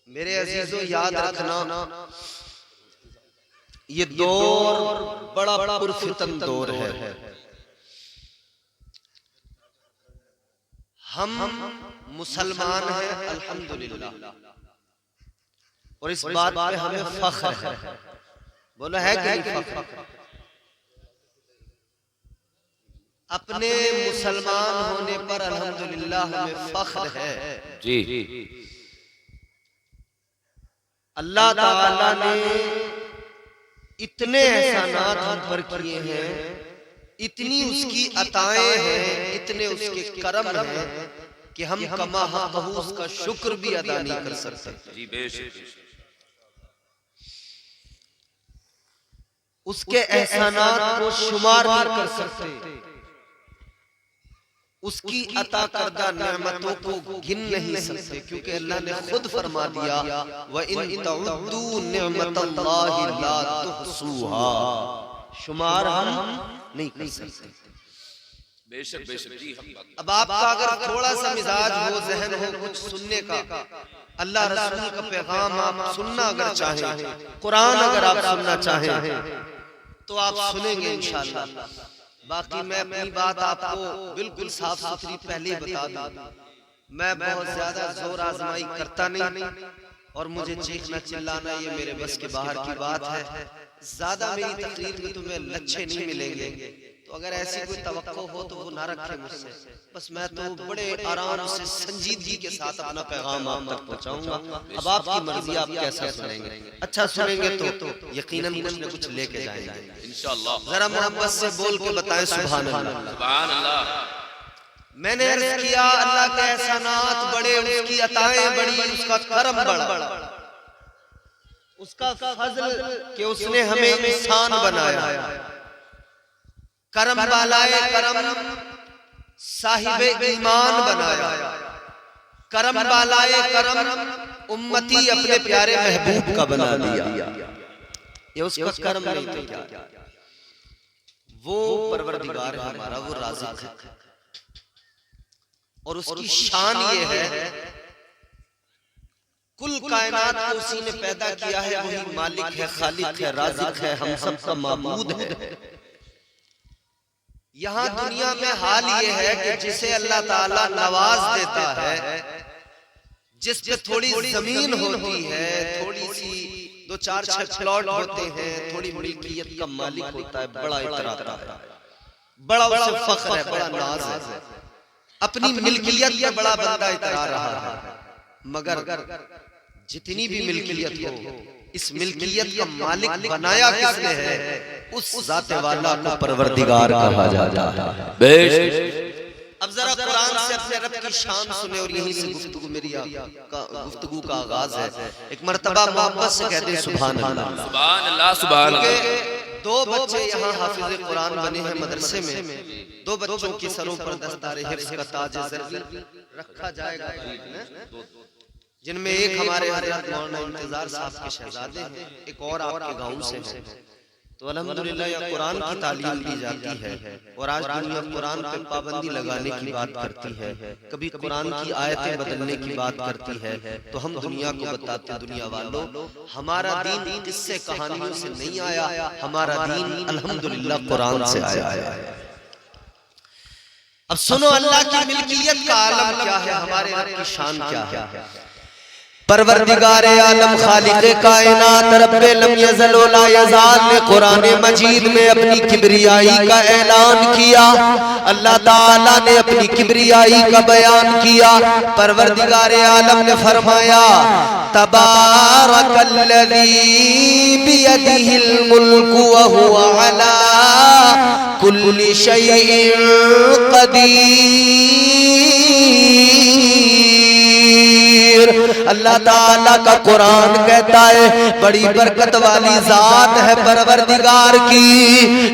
मेरे अजीजों याद रखना, ये दौर बड़ा पुरफितन दौर है। हम मुसलमान हैं अल्हम्दुलिल्लाह, और इस बात पे हमें फख्र है। बोला है कि नहीं फख्र? अपने मुसलमान होने पर अल्हम्दुलिल्लाह हमें फख्र है जी। अल्लाह ताला ने इतने एहसानात हम पर किए हैं, इतनी उसकी अताएं हैं, इतने उसके करम हैं कि हम कमा हक़हू उसका शुक्र भी अदा नहीं कर सकते जी। बेशक उसके एहसानात को शुमार नहीं कर सकते, उसकी अता करदा नेमतों को गिन नहीं सकते, क्योंकि अल्लाह ने खुद फरमा दिया व इन तउद्दू निअमतल्लाहि ला तुहसूहा, शुमार हम नहीं कर सकते। बेशक बेशक जी। अब आपका अगर थोड़ा सा मिजाज हो, जहन हो कुछ सुनने का, अल्लाह रसूल का पैगाम आप सुनना अगर चाहें, कुरान अगर आप सुनना चाहें तो आप सुनेंगे इंशाअल्लाह। बाकी मैं अपनी बात आपको बिल्कुल साफ सुथरी पहले बता दूं, मैं बहुत ज्यादा जोर आजमाई करता नहीं, और मुझे चीखना चिल्लाना ये मेरे बस के बाहर की बात है। ज्यादा मेरी तकरीर में तुम्हें लच्छे नहीं मिलेंगे, तो अगर ऐसी कोई तवक्को हो तो वो ना रखे मुझसे। बस मैं तो बड़े आराम से संजीदगी के साथ अपना पैगाम आप तक पहुंचाऊंगा। अब आपकी मर्जी, आप कैसा सुनेंगे। अच्छा सुनेंगे तो यकीनन कुछ न कुछ लेके जाएंगे इंशाअल्लाह। जरा मोहब्बत से बोल के बताएं सुभान अल्लाह। सुभान अल्लाह। मैंने अर्ज़ किया अल्लाह के एहसानात बड़े, उसकी अताएं बड़ी, उसका करम बड़ा, उसका फज़ल कि उसने हमें इंसान बनाया, करम वालाए करम साहिबे ईमान बनाया, करम वालाए करम उम्मती अपने प्यारे महबूब का बना दिया। ये उसका करम नहीं तो क्या? वो परवरदिगार है हमारा, वो राज़िक है, और उसकी शान ये है कुल कायनात को उसी ने पैदा किया है, वही मालिक है, खालिक है, राज़िक है, हम सब का माबूद है। यहाँ दुनिया में हाल ये है कि जिसे अल्लाह ताला नवाज देता है, जिस पे थोड़ी जमीन होती है, थोड़ी सी 2-4 प्लॉट होते हैं, थोड़ी मिल्कियत का मालिक होता है, बड़ा इतराता है, बड़ा उसे फख्र है, बड़ा नाज है, अपनी मिल्कियत में बड़ा बंदा इतरा रहा है। मगर जितनी भी मिल्कियत हो, इस मिल्कियत का मालिक बनाया किसने है? उस जाते वाला को परवरदिगार कहा जाता है। बेशक। अब जरा कुरान से अपने रब की शान सुने, और यहीं से गुफ्तगू मेरी गुफ्तगू का आगाज है। एक मर्तबा मोहब्बत से कहते सुभान अल्लाह। सुभान अल्लाह। सुभान अल्लाह। 2 बच्चे यहाँ हाफिज कुरान बने हैं मदरसे में, 2 बच्चों के सरों पर दस्तारे हिफ्ज़ का ताज ज़र्री रखा जाएगा, जिनमें एक हमारे हज़रत मौलाना इंतजार साहब के शहजादे हैं, एक और आपके गांव से हैं। तो अल्हम्दुलिल्लाह यह कुरान की तालीम दी जाती है, और आज दुनिया कुरान पे पाबंदी लगाने की बात करती है, कभी कुरान की आयतें बदलने की बात करती है। तो हम दुनिया को बताते हैं, दुनिया वालों, हमारा दीन किस्से कहानियों से नहीं आया, हमारा दीन अल्हम्दुलिल्लाह कुरान से आया है। अब सुनो अल्लाह की मिल्कियत का आलम क्या है, हमारे रब की शान क्या है। परवरदिगारे आलम खालिक़े कायनात रब्बे लम यज़ल व ला यज़ाल ने कुरान मजीद में अपनी किब्रियाई का ऐलान किया। अल्लाह ताला ने अपनी किब्रियाई का बयान किया। परवरदिगारे आलम ने फरमाया तबारकल्लज़ी बियदिहिल मुल्कु व हुवा अला कुल्लि शैइन क़दीर। अल्लाह ताला का कुरान कहता है बड़ी बरकत वाली जात है परवरदिगार की,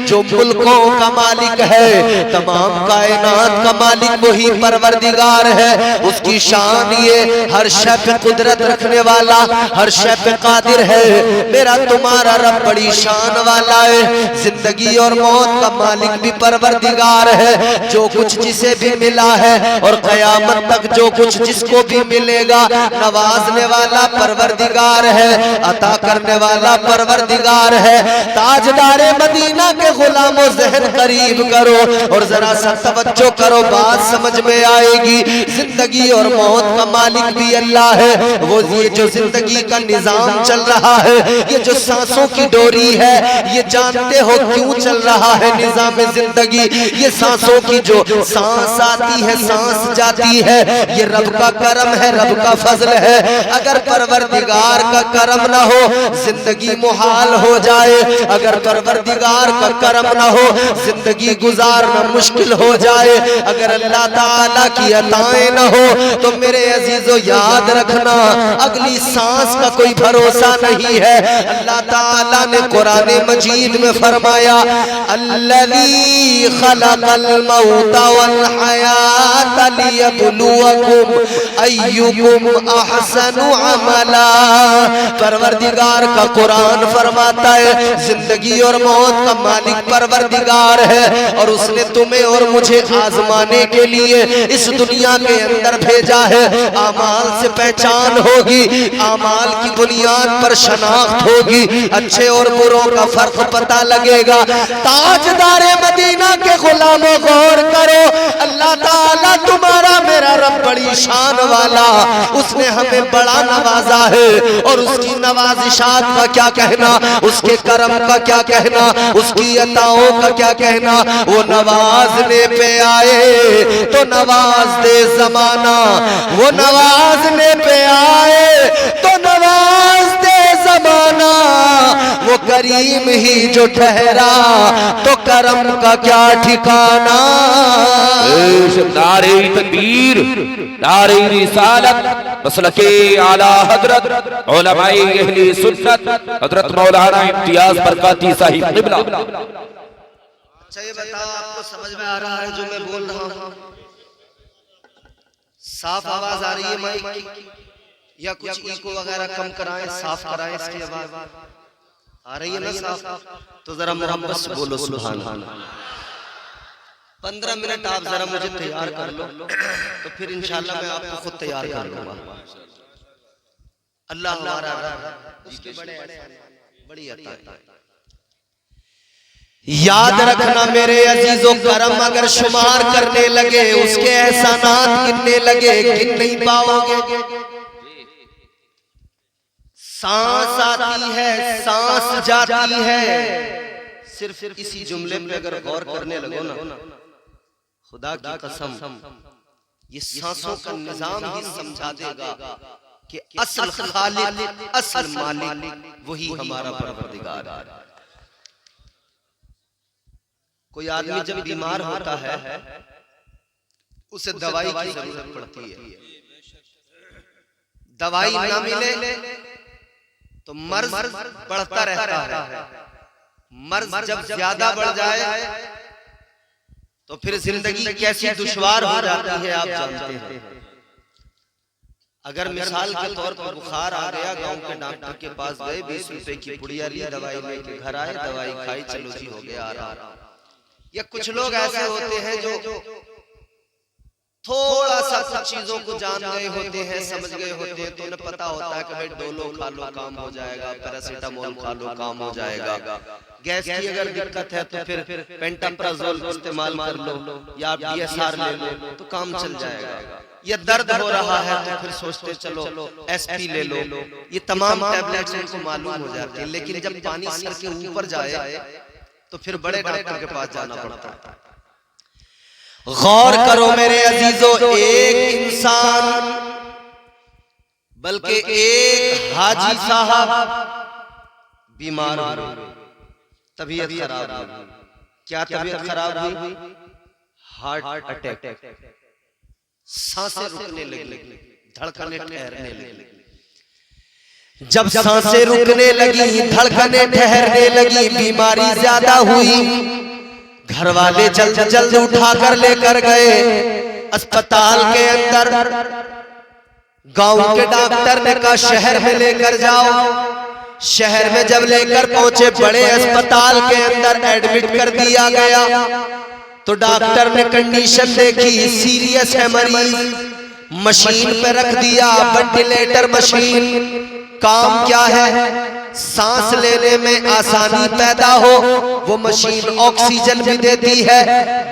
जो मुल्कों का मालिक है, तमाम कायनात का मालिक वही परवरदिगार है। उसकी शान ये हर शय पे कुदरत रखने वाला, हर शय पे कादिर है। मेरा तुम्हारा रब बड़ी शान वाला है, जिंदगी और मौत का मालिक भी परवरदिगार है। जो कुछ जिसे भी मिला है और कयामत तक जो कुछ जिसको भी मिलेगा नवाजने वाला परवरदिगार है, अता करने वाला परवरदिगार है। ताजदारे मदीना के गुलामों ज़हन करीब करो और जरा सा तवज्जो करो, बात समझ में आएगी। जिंदगी और मौत का मालिक भी अल्लाह है। वो ये जो जिंदगी का निजाम चल रहा है, ये जो सांसों की डोरी है, ये जानते हो क्यों चल रहा है निजाम जिंदगी? ये सांसों की जो सांस आती है, सांस जाती है, ये रब का करम है, रब का फजल है। अगर परवरदिगार का करम ना हो जिंदगी मुहाल हो जाए, अगर परवरदिगार का करम ना हो जिंदगी गुजारना मुश्किल हो जाए, अगर अल्लाह ताला की अताएं ना हो तो मेरे अजीजों याद रखना अगली सांस का कोई भरोसा नहीं है। अल्लाह ताला ने कुरान मजीद में फरमाया, अल्लज़ी खलक़ल मौता वल हयाता लियब्लुवकुम अय्युकुम अहसनु अमला। परवरदिगार का कुरान फरमाता है जिंदगी और मौत का मालिक परवरदिगार है और उसने तुम्हें और मुझे आजमाने के लिए इस दुनिया के अंदर भेजा है। आमाल से पहचान होगी, आमाल की बुनियाद पर शनाख्त होगी, अच्छे और बुरों का फर्क पता लगेगा। ताजदारे मदीना के गुलामों गौर करो, अल्लाह ताला तुम्हारा मेरा रब बड़ी शान वाला, उसने हमें बड़ा नवाजा है और उसकी नवाजिशात का क्या कहना, उसके करम का क्या कहना, उसकी अताओं का क्या कहना। वो नवाजने पे आए तो नवाज दे जमाना, वो नवाजने पे आए तो नवाज दे जमाना। वो करीम ही जो ठहरा तो करम का क्या ठिकाना। नारे तकबीर, नारे रिसालत, मसलके आला हजरत उलमाए अहले सुन्नत हजरत मौलाना इम्तियाज बरकाती साहिब क़िबला। अच्छा ये बताओ, आपको समझ में आ रहा है जो मैं बोल रहा हूँ? साफ आवाज आ रही है माइक की या कुछ इको वगैरह कम कराएं, साफ कराएं इसकी आवाज आ रही है ना साफ? तो जरा मोहब्बत से बोलो सुभान अल्लाह। 15 मिनट आप जरा मुझे तैयार कर लो तो फिर इंशाल्लाह मैं आपको खुद तैयार कर लूंगा। अल्लाह हमारा उसके बड़ी अता है। याद रखना मेरे अजीजों, करम अगर शुमार करने लगे, उसके एहसानात गिनने लगे, गिन नहीं पाओगे। सांस आती है, सांस जाती है, सिर्फ इसी जुमले पे अगर गौर करने लगो ना, खुदा की कसम ये सांसों का निजाम ही समझा देगा कि असल खालिक, असल मालिक वही हमारा परवरदिगार है। कोई आदमी जब बीमार होता है उसे दवाई की जरूरत पड़ती है, दवाई ना मिले तो मर्ज बढ़ता रहता है। मर्ज जब ज्यादा बढ़ जाए तो फिर जिंदगी कैसी दुश्वार हो जाती है आप जानते हैं। अगर मिसाल के तौर पर बुखार आ गया, गांव के डॉक्टर के पास गए, 20 रुपए की पुड़िया ली, दवाई लेके घर आए, दवाई खाई, चलो जी हो गया आराम। या कुछ लोग ऐसे होते हैं जो थोड़ा सा कुछ चीजों को जान गए होते हैं, समझ गए होते हैं, तो उन्हें पता होता है कि भाई डोलो खा लो काम हो जाएगा, पैरासीटामोल खा लो काम हो जाएगा। गैस की अगर दिक्कत है तो फिर पेंटाप्राजोल इस्तेमाल कर लो या DSR ले लो तो काम चल जाएगा। या दर्द हो रहा है तो फिर सोचते चलो SP ले लो। ये तमाम टैबलेट्स उनको मालूम हो जाती है, लेकिन जब पानी सर के ऊपर जाए तो फिर बड़े डॉक्टर के पास जाना पड़ता है। गौर करो मेरे अजीजों, एक इंसान बल्कि एक हाजी साहब बीमार हुए, तबीयत खराब हुई। क्या तबीयत खराब हुई? हार्ट अटैक, सांसें रुकने लगी, धड़कनें ठहरने लगी। जब सांसें रुकने लगी, धड़कनें ठहरने लगी, बीमारी ज्यादा हुई, घर वाले जल्द जल्द उठा कर लेकर गए अस्पताल के अंदर। गांव के डॉक्टर ने कहा शहर में लेकर जाओ। शहर में जब लेकर पहुंचे, बड़े अस्पताल के अंदर एडमिट कर दिया गया। तो डॉक्टर ने कंडीशन देखी, सीरियस है मरीज, मशीन पे रख दिया, वेंटिलेटर मशीन। काम क्या है? सांस लेने में आसानी पैदा हो, वो मशीन ऑक्सीजन भी देती है,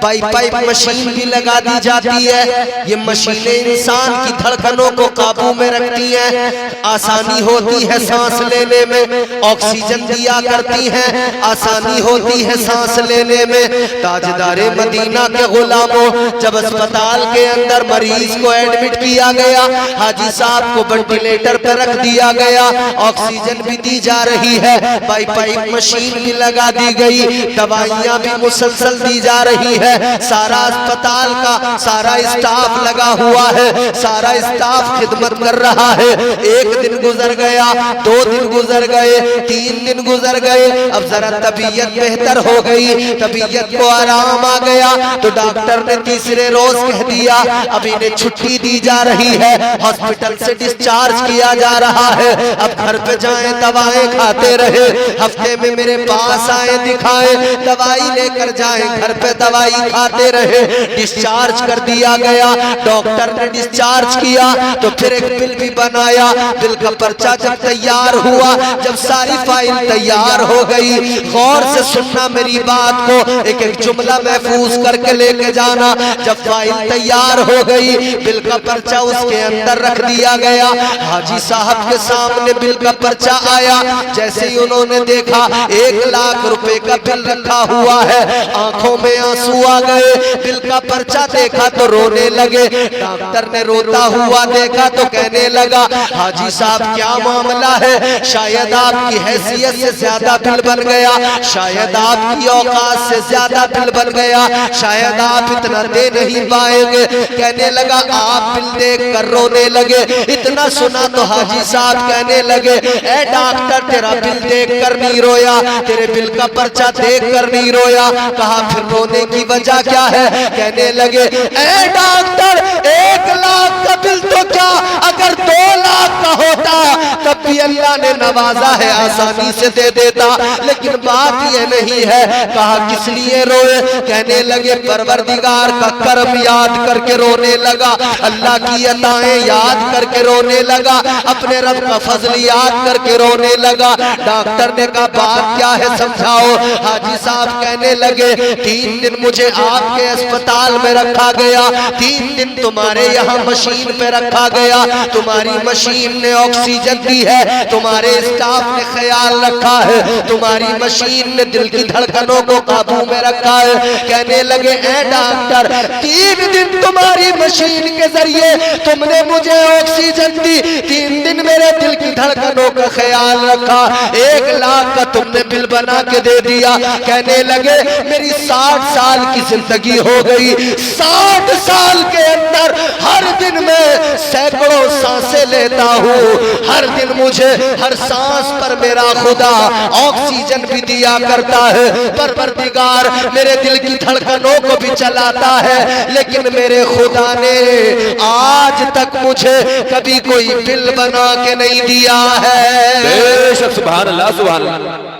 पाइप मशीन भी लगा दी जाती है। ये मशीनें इंसान की धड़कनों को काबू में रखती हैं, आसानी होती है सांस लेने में, ऑक्सीजन दिया करती हैं, आसानी होती है सांस लेने में। ताजदारे मदीना के गुलामों, जब अस्पताल के अंदर मरीज को एडमिट किया गया, हाजी साहब को वेंटिलेटर पर रख दिया गया, ऑक्सीजन भी दी जा रही है, पाइप मशीन भी लगा दी गई, दवाइयां भी मुसलसल दी जा रही है, सारा अस्पताल का सारा स्टाफ लगा हुआ है, सारा स्टाफ खिदमत कर रहा है। एक दिन गुजर गया, 2 दिन गुजर गए, 3 दिन गुजर गए, अब जरा तबीयत बेहतर हो गई, तबीयत को आराम आ गया, तो डॉक्टर ने तीसरे रोज कह दिया अब इन्हें छुट्टी दी जा रही है, हॉस्पिटल से डिस्चार्ज किया जा रहा है, अब घर पे जाएं, दवाएं खाते रहे, हफ्ते में मेरे पास आए, दिखाए, दवाई लेकर जाएं, घर पे दवाई खाते रहे। डिस्चार्ज कर दिया गया, डॉक्टर ने डिस्चार्ज किया, तो फिर एक बिल भी बनाया। बिल का पर्चा जब तैयार हुआ, जब सारी फाइल तैयार हो गई, गौर से सुनना मेरी बात को, एक एक जुमला महफूज करके लेके जाना। जब फाइल तैयार हो गई, बिल का पर्चा उसके अंदर रख दिया गया, हाजी साहब के सामने बिल का पर्चा आया। जैसे ही उन्होंने देखा 1 लाख रुपए का बिल रखा हुआ है, आंखों में आंसू आ गए। बिल का पर्चा देखा तो रोने लगे। डॉक्टर ने रोता हुआ देखा तो कहने लगा हाजी साहब क्या मामला है? शायद आपकी हैसियत से ज्यादा बिल बन गया, शायद आपकी औकात से ज्यादा बिल बन गया, शायद आप इतना दे नहीं पाएंगे। कहने लगा आप बिल देख कर रोने लगे। इतना सुना तो हाजी साहब कहने लगे ए डॉक्टर तेरा बिल देख कर नहीं रोया, तेरे बिल का पर्चा देख कर नहीं रोया। कहा फिर रोने की वजह क्या है? कहने लगे ए डॉक्टर 1 लाख का बिल तो क्या, अगर 2 लाख का होता तब भी अल्लाह ने नवाजा है, आसानी से दे देता, लेकिन बात ये नहीं है। कहा किस लिए रोए? कहने लगे परवरदिगार का करम याद करके रोने लगा, अल्लाह की अताएं याद करके रोने लगा, अपने रब का फजल याद करके रोने लगा। डॉक्टर ने कहा बात क्या है समझाओ। हाजी साहब कहने लगे 3 दिन मुझे आपके अस्पताल में रखा गया, 3 दिन तुम्हारे यहाँ मशीन पे रखा गया, तुम्हारी मशीन ने ऑक्सीजन दी है, तुम्हारे स्टाफ ने ख्याल रखा है, तुम्हारी मशीन ने दिल की धड़कनों को काबू में रखा है। कहने लगे ए डॉक्टर 3 दिन तुम्हारी मशीन के जरिए तुमने मुझे ऑक्सीजन दी, 3 दिन मेरे दिल की धड़कनों का ख्याल रखा, 1 लाख का तुमने बिल बना के दे दिया। कहने लगे मेरी 60 साल की जिंदगी हो गई, 60 साल के अंदर हर दिन मैं सैकड़ों सांसें लेता हूँ, हर दिन मुझे हर सांस पर मेरा खुदा ऑक्सीजन भी दिया करता है, परवरदिगार मेरे दिल की धड़कनों को भी चलाता है, लेकिन मेरे खुदा ने आज तक मुझे कभी कोई बिल बना के नहीं दिया है। बेशक सुभान अल्लाह सुभान अल्लाह।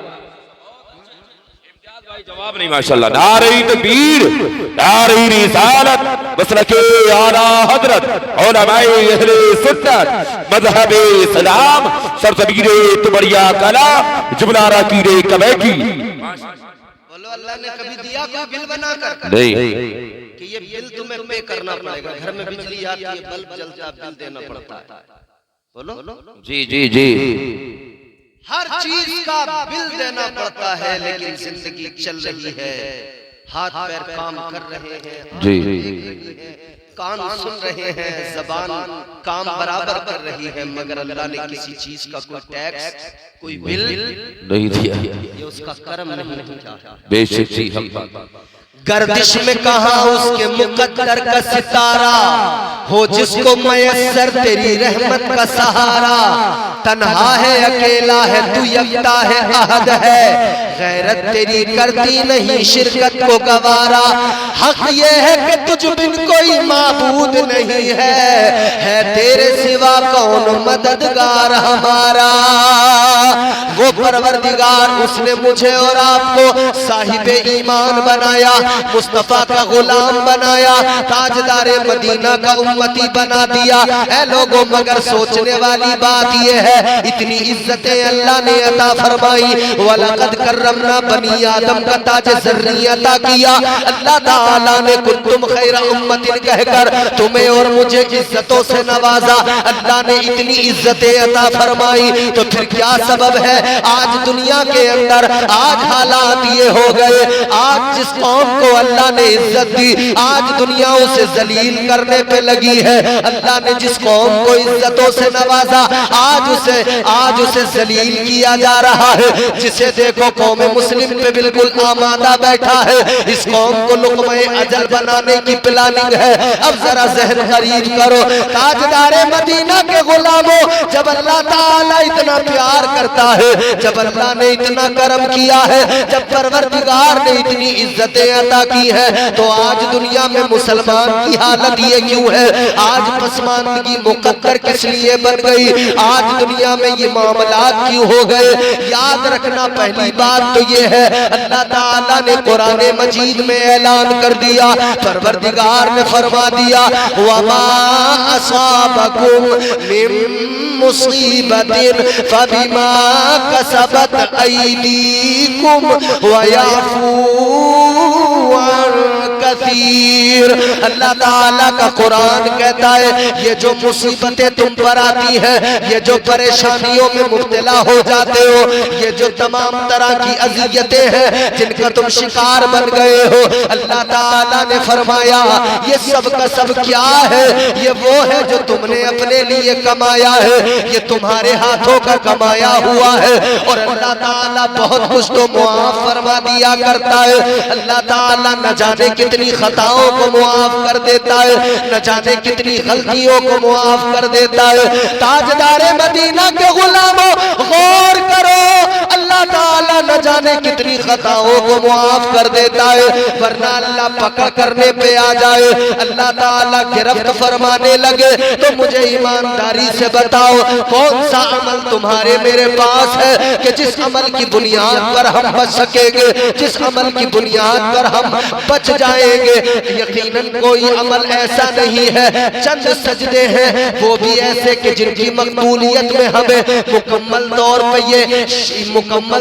जवाब नहीं माशाल्लाह। नारे तकबीर, नारे रिसालत, मसलके आला हजरत, उलमाए अहले सुन्नत, मज़हबे सलाम, सरसबीरे तुमरिया कला, जुबलारा पीरे कबैकी। बोलो अल्लाह ने कभी दिया कोई बिल बनाकर? नहीं कि ये बिल तुम्हें पे करना पड़ेगा, घर में बिजली आती है, बल्ब जलता है, बिल देना पड़ता है। बोलो जी जी जी, हर चीज का बिल देना पड़ता है, लेकिन जिंदगी चल रही है, हाथ पैर काम कर रहे हैं जी, कान सुन रहे हैं, जबान काम बराबर कर रही है, मगर अल्लाह ने किसी चीज का कोई टैक्स कोई बिल नहीं दिया, ये उसका कर्म नहीं किया। बेशक जी हम गर्दिश में कहा उसके मुकद्दर का सितारा, हो जिसको मयस्सर तेरी रहमत का सहारा, तन्हा है अकेला है तू यकता है अहद है, गैरत तेरी करती नहीं शिरकत को गवारा, हक ये है कि तुझ बिन कोई माबूद नहीं है तेरे सिवा कौन मददगार हमारा। वो परवरदिगार उसने मुझे और आपको साहिबे ईमान बनाया, मुस्तफा का गुलाम बनाया, ताजदारे मदीना का उम्मती बना दिया। ऐ लोगों, मगर सोचने वाली बात यह है, इतनी इज्जतें अल्लाह ने अता फरमाई। वलक़द कर्रमना बनी आदम का ताज ज़र्री अता किया अल्लाह ताला ने। कुंतुम खैरा उम्मतिन कहकर तुम्हें और मुझे इज्जतों से नवाजा। अल्लाह ने इतनी इज्जतें अता फरमाई, तो फिर क्या सबब है आज दुनिया के अंदर आज हालात ये हो गए। आज जिस कौम को अल्लाह ने इज्जत दी, आज दुनिया उसे जलील करने पे लगी है। अल्लाह ने जिस कौम को इज्जतों से नवाजा, आज उसे जलील किया जा रहा है। जिसे देखो कौम मुस्लिम पे बिल्कुल आमादा बैठा है, इस कौम को लुक़्मा-ए अजल बनाने की प्लानिंग है। अब जरा ज़हन करीब करो, ताजदारे मदीना के गुलामों, जब अल्लाह ताला इतना प्यार करता है, जब अल्लाह ने इतना करम किया है, जब परवरदिगार ने इतनी इज्जतें अता की है, तो आज दुनिया में मुसलमान की हालत ये क्यों है? आज पसमानदगी मुकद्दर किस लिए बन गई? आज दुनिया में ये मामलात क्यों हो गए? याद रखना, पहली बात तो ये है, अल्लाह ताला ने कुरान मजीद में ऐलान कर दिया, परवरदिगार ने फरमा दिया, वमा असाबकुम मिन मुसीबतिन फबिमा कसबत अयदीकुम व याफू अन कसीर। अल्लाह ताला का कुरान कहता है, ये जो मुसीबतें तुम पर आती है, ये जो परेशानियों में मुब्तला हो जाते हो, ये जो तमाम तरह की अज़ियतें हैं जिनका तुम शिकार बन गए हो, अल्लाह ताला ने फरमाया ये सब का सब क्या है? ये वो है जो तुमने अपने लिए कमाया है, ये तुम्हारे हाथों का कमाया हुआ है। और अल्लाह ताला बहुत कुछ तो मुआफ फरमा दिया करता है। अल्लाह ताला न जाने कितनी खताओं को मुआफ कर देता है, न जाने कितनी गलतियों को मुआफ कर देता है। ताजदारे मदीना के गुलामों, गौर करो, अल्लाह ताला न जाने कितनी खताओं को मुआफ कर देता है, वरना अल्लाह पकड़ करने पे आ जाए, अल्लाह ताला गिरफ्त फरमाने लगे, तो मुझे ईमानदारी से बताओ कौन सा अमल तुम्हारे मेरे पास है कि जिस अमल की बुनियाद पर हम बच सकेंगे, जिस अमल की बुनियाद पर हम बच जाएंगे? यकीनन कोई अमल ऐसा नहीं है। चंद सजदे हैं, वो भी ऐसे कि जिनकी मकबूलियत में हमें मुकम्मल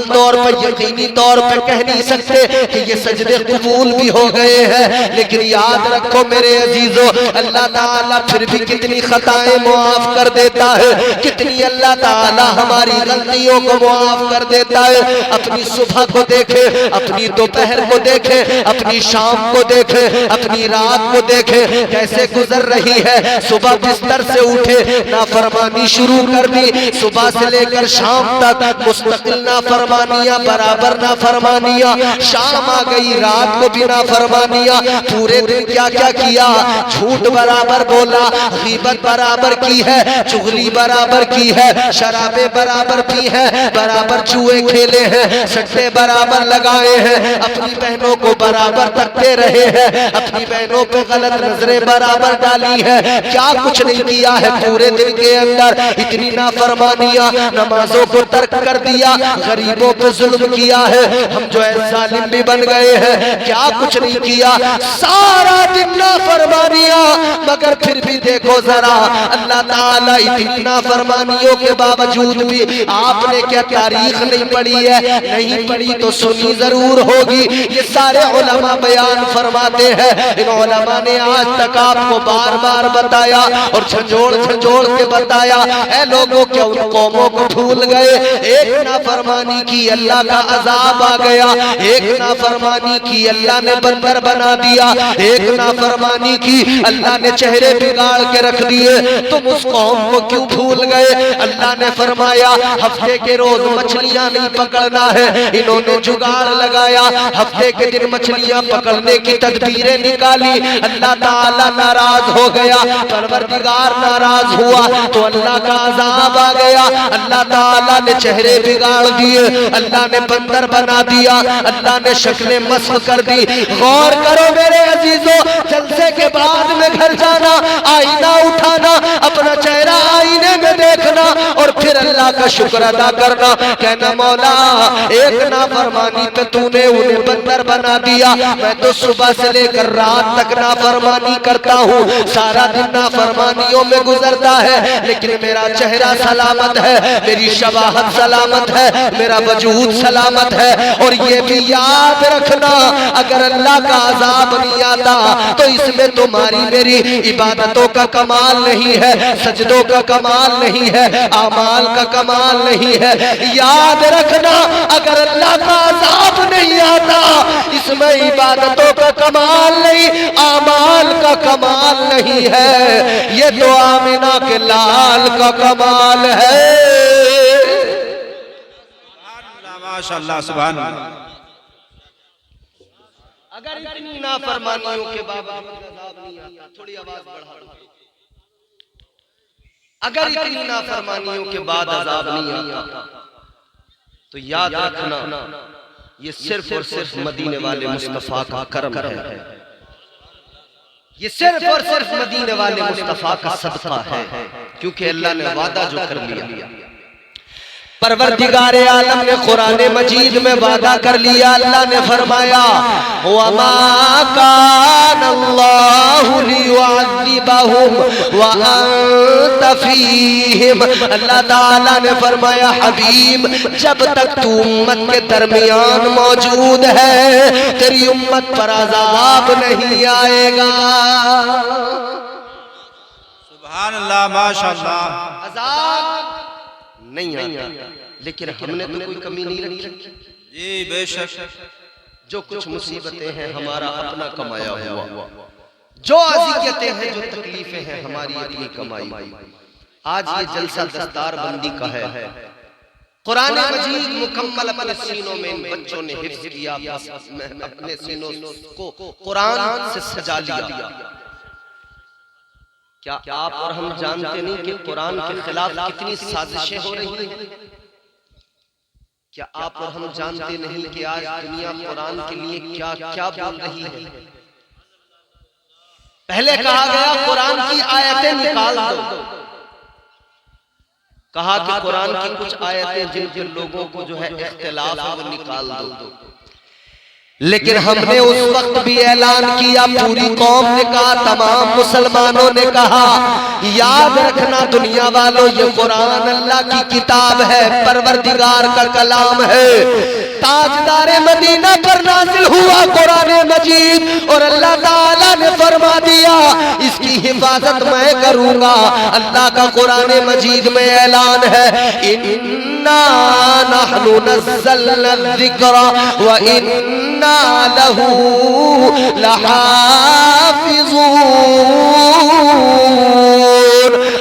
तौर पर यकीनी तौर पर कह नहीं सकते कि ये सजदे कबूल भी हो गए हैं। लेकिन याद रखो मेरे अजीजों, अल्लाह ताला फिर भी कितनी खताएं मुआफ कर देता है, कितनी अल्लाह ताला हमारी गलतियों को मुआफ कर देता है। अपनी सुबह को देखे, अपनी दोपहर को देखे, अपनी शाम को देखे, अपनी रात को देखे, कैसे गुजर रही है। सुबह बिस्तर से उठे, नाफरमानी शुरू कर दी, सुबह से लेकर शाम तक मुस्तकिल नाफरमानियां, बराबर नाफरमानियां, शाम आ गई रात को भी नाफरमानियां। पूरे दिन क्या क्या किया? झूठ बराबर बोला, गीबत बराबर की है, चुगली बराबर की है, शराबे बराबर पी है, बराबर जुए खेले हैं, सट्टे बराबर लगाए हैं, अपनी बहनों को बराबर तकते रहे हैं, अपनी बहनों पे गलत नजरें बराबर डाली है। क्या कुछ नहीं किया है पूरे दिन के अंदर? इतनी नाफरमानियां, नमाजों को तर्क कर दिया, गरीबों पे जुल्म किया है, हम जो है जालिम भी बन गए हैं। क्या कुछ नहीं किया, सारा दिन नाफरमानियां, मगर फिर भी देखो जरा, अल्लाह ताला इतनी नाफरमानियों के बावजूद भी आपने क्या तारीख नहीं पढ़ी है? नहीं पढ़ी तो सुनी जरूर होगी। ये सारे उलमा बयान फरमाते हैं, इन उलमा ने आज तक आपको बार बार बताया और झंझोड़ झंझोड़ के बताया। ऐ लोगों, क्या उन कौमों को भूल गए? एक नाफरमानी की अल्लाह का अजाब आ गया, एक नाफरमानी की अल्लाह ने बंदर बना दिया, एक नाफरमानी की अल्लाह ने चेहरे बिगाड़ के रख दिए। तुम उस कौम को क्यों भूल गए? अल्लाह ने फरमाया हफ्ते के रोज मछलियां नहीं पकड़ना है। इन्होंने जुगाड़ लगाया, हफ्ते के दिन मछलियां पकड़ने की तदबीरें निकाली। अल्लाह ताला नाराज हो गया, परवरदिगार नाराज हुआ, तो अल्लाह का अजाब आ गया। अल्लाह ताला ने चेहरे बिगाड़ दिए, अल्लाह ने बंदर बना दिया, अल्लाह ने शक्लें मस्ख कर दी। गौर करो मेरे अजीजों, जलसे के बाद में घर जाना, आईना उठाना, अपना अपना चेहरा आईने में देखना और फिर अल्लाह का शुक्र अदा करना, कहना मौला एक नाफरमानी पे तूने उन्हें बंदर बना दिया, मैं तो सुबह से लेकर रात तक नाफरमानी करता हूँ, सारा दिन नाफरमानियों में गुजरता है, लेकिन मेरा चेहरा सलामत है, मेरी शबाहत सलामत है, मेरा वजूद सलामत है। और ये भी याद रखना अगर अल्लाह का अजाब नहीं आता तो इसमें तुम्हारी मेरी इबादतों का कमाल नहीं है, सजदों का कमाल नहीं है, आमाल का कमाल नहीं है। याद रखना अगर अल्लाह का अजाब नहीं आता इसमें इबादतों का कमाल नहीं, आमाल का कमाल नहीं है, ये तो आमिना के लाल का कमाल है। माशाअल्लाह सुभान अल्लाह। अगर इतनी नाफरमानियों के बावजूद अज़ाब नहीं आता, थोड़ी आवाज बढ़ा लो, अगर इतनी नाफरमानियों के बाद अज़ाब नहीं आता तो याद रखना ये सिर्फ और सिर्फ मदीने वाले मुस्तफा का करम है, ये सिर्फ और सिर्फ मदीने वाले मुस्तफा का सदका है, क्योंकि अल्लाह ने वादा जो कर लिया, परवरदिगारे आलम ने कुरान मजीद में वादा कर लिया। अल्लाह ने फरमाया वमा कान अल्लाहु लियुअज़्ज़िबहुम व अंत फीहिम, अल्लाह ताला ने फरमाया हबीब जब तक तू उम्मत के दरमियान मौजूद है तेरी उम्मत पर अज़ाब नहीं आएगा। सुभान अल्लाह माशाअल्लाह। अज़ाब नहीं आता, लेकिन हमने तो कोई कमी नहीं रखी जी बेशक। जो कुछ मुसीबतें हैं हमारा अपना कमाया हुआ, जो अज़ियतें हैं जो तकलीफें हैं हमारी अपनी कमाई। आज ये जलसा दस्तार बंदी का है, कुरान मजीद मुकम्मल अपने सीनों में इन बच्चों ने हिफ्ज़ किया, अपने सीनों को कुरान से सजा लिया। क्या आप और हम जानते नहीं कि कुरान के खिलाफ कितनी साजिशें हो रही हैं? क्या आप और हम जानते नहीं कि आज दुनिया कुरान के लिए क्या क्या बोल रही है? पहले कहा गया कुरान की आयतें निकाल दो, कहा कि कुरान की कुछ आयतें जिन जिन लोगों को जो है इख्तिलाफ है वो निकाल दो, लेकिन हमने उस वक्त भी ऐलान किया, पूरी कौम ने कहा, तमाम मुसलमानों ने कहा याद रखना दुनिया वालों ये कुरान अल्लाह की किताब है, परवरदिगार का कलाम है, ताजदार मदीना पर नाजिल हुआ कुरान मजीद, और अल्लाह ताला ने फरमा दिया इसकी हिफाजत मैं करूंगा। अल्लाह का कुरान मजीद में ऐलान है इन्ना नहनु नज़्ज़लना ज़िक्रा व इन्ना लहू लहाफ़िज़ून।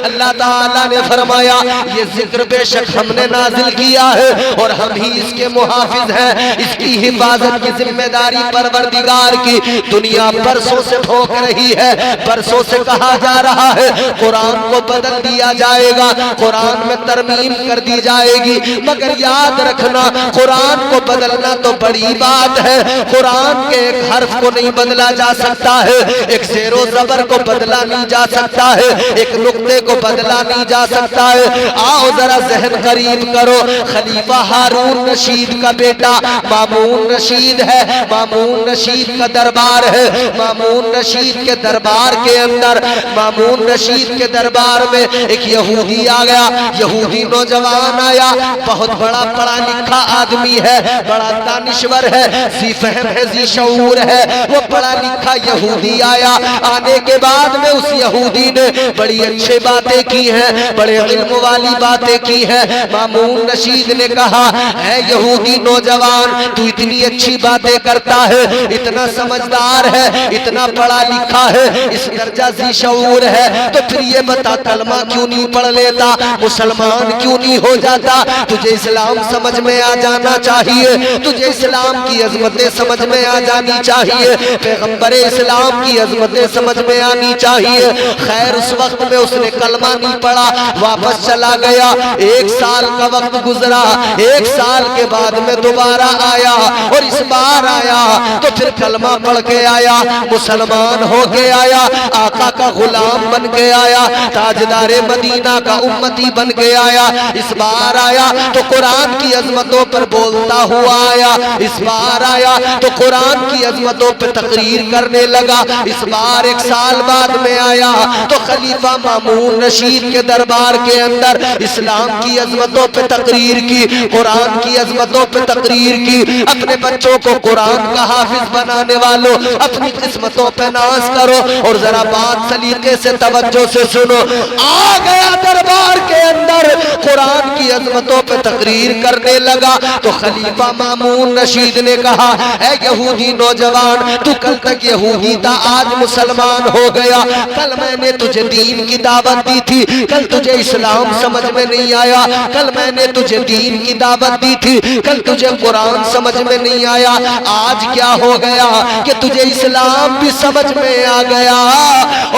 अल्लाह ताला ने फरमाया ये जिक्र बेशक हमने नाजिल किया है और हम ही इसके मुहाफिज हैं, इसकी हिफाजत की जिम्मेदारी परवरदिगार की दुनिया बरसों से भोग रही है। बरसों से कहा जा रहा है कुरान को बदल दिया जाएगा, कुरान में तरमीम कर दी जाएगी, मगर याद रखना कुरान को बदलना तो बड़ी बात है, कुरान के एक हर्फ को नहीं बदला जा सकता है, एक ज़ेरो ज़बर को बदला नहीं जा सकता है, एक नुक्ते को बदला नहीं जा सकता है। आओ जरा जहन करीब करो, खलीफा हारून रशीद का बेटा मामून रशीद है, मामून रशीद का दरबार है, मामून रशीद के दरबार के अंदर, मामून रशीद के दरबार में एक यहूदी आ गया, यहूदी नौजवान आया, बहुत बड़ा पढ़ा लिखा आदमी है, बड़ा दानिश्वर है, जी फहम है, जी शऊर है, वो पढ़ा लिखा यहूदी आया। आने के बाद में उस यहूदी ने बड़ी अच्छी बातें की हैं, बड़े इल्म वाली बातें की हैं। मामून रशीद ने कहा है यहूदी नौजवान तू इतनी अच्छी बातें करता है, इतना समझदार है, इतना पढ़ा लिखा है, इस दर्जा जी शऊर है, तो फिर ये बता कलमा क्यों नहीं पढ़ लेता, मुसलमान क्यों नहीं हो जाता? तुझे इस्लाम समझ में आ जाना चाहिए, तुझे इस्लाम की अजमतें समझ में आ जानी चाहिए, पैगंबर इस्लाम की अजमतें समझ में आनी चाहिए। खैर उस वक्त में उसने कलमा नहीं पढ़ा, वापस चला गया। 1 साल का वक्त गुजरा, 1 साल के बाद में दोबारा आया और इस बार आया तो फिर कलमा पढ़ के आया, मुसलमान हो के आया, आका का गुलाम बन के आया, ताजदारे मदीना का उम्मती बन के आया। इस बार आया तो कुरान की अजमतों पर बोलता हुआ आया, इस बार आया तो कुरान की अजमतों पर तकरीर करने लगा। इस बार 1 साल बाद में आया तो खलीफा मामून रशीद के दरबार के अंदर इस्लाम की अजमतों पे तकरीर की, कुरान की अजमतों पे तकरीर की। अपने बच्चों को कुरान का हाफिज बनाने वालों, अपनी किस्मतों पे नाज करो और जरा बात सलीके से तवज्जो से सुनो। आ गया दरबार के अंदर, कुरान की अजमतों पे तकरीर करने लगा तो खलीफा मामून रशीद ने कहा, ऐ यहूदी नौजवान, तू कल तक यहूदी था, आज मुसलमान हो गया। कल मैंने तुझे दीन की दावत दी थी, कल तुझे इस्लाम समझ में नहीं आया। कल मैंने तुझे दीन की दावत दी थी, कल तुझे कुरान समझ में नहीं आया। आज क्या हो गया कि तुझे इस्लाम भी समझ में आ गया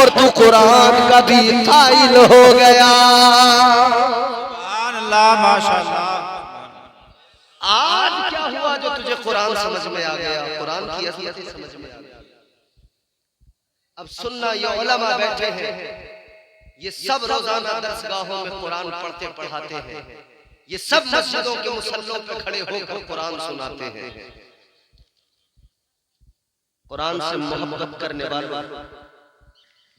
और तू कुरान का भी कायल हो गया। सुभान अल्लाह माशाअल्लाह। आज क्या हुआ जो तुझे कुरान समझ में आ गया, कुरान की असलियत समझ में आ गया। अब सुनना, ये उलमा बैठे हैं, ये सब रोजाना दरसगाहों में कुरान पढ़ते पढ़ाते हैं, ये सब मस्जिदों के मुसल्लों पे खड़े होकर कुरान सुनाते हैं। कुरान से मोहब्बत करने वाले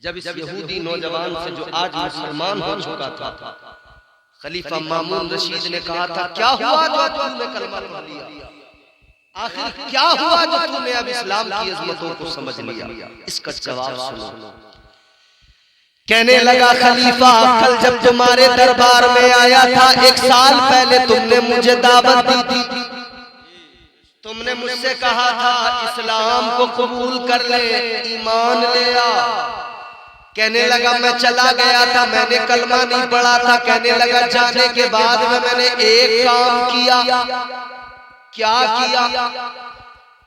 जब इस यहूदी नौजवान से जो आज मुसलमान हो चुका था, खलीफा मामून रशीद ने कहा था, क्या हुआ जो तूने कलमा पढ़ लिया? आखिर क्या हुआ जो तूने अब इस्लाम की अजमतों को समझ लिया? इसका जवाब सुनो। कहने लगा, खलीफा, कल जब तुम्हारे दरबार में आया था 1 साल पहले, तुमने मुझे दावत दी थी, तुमने मुझसे कहा था इस्लाम को कबूल कर ले, ईमान ले आ। कहने लगा, मैं चला गया था, मैंने कलमा नहीं पढ़ा था। कहने लगा, जाने के बाद में मैंने एक काम किया। क्या किया?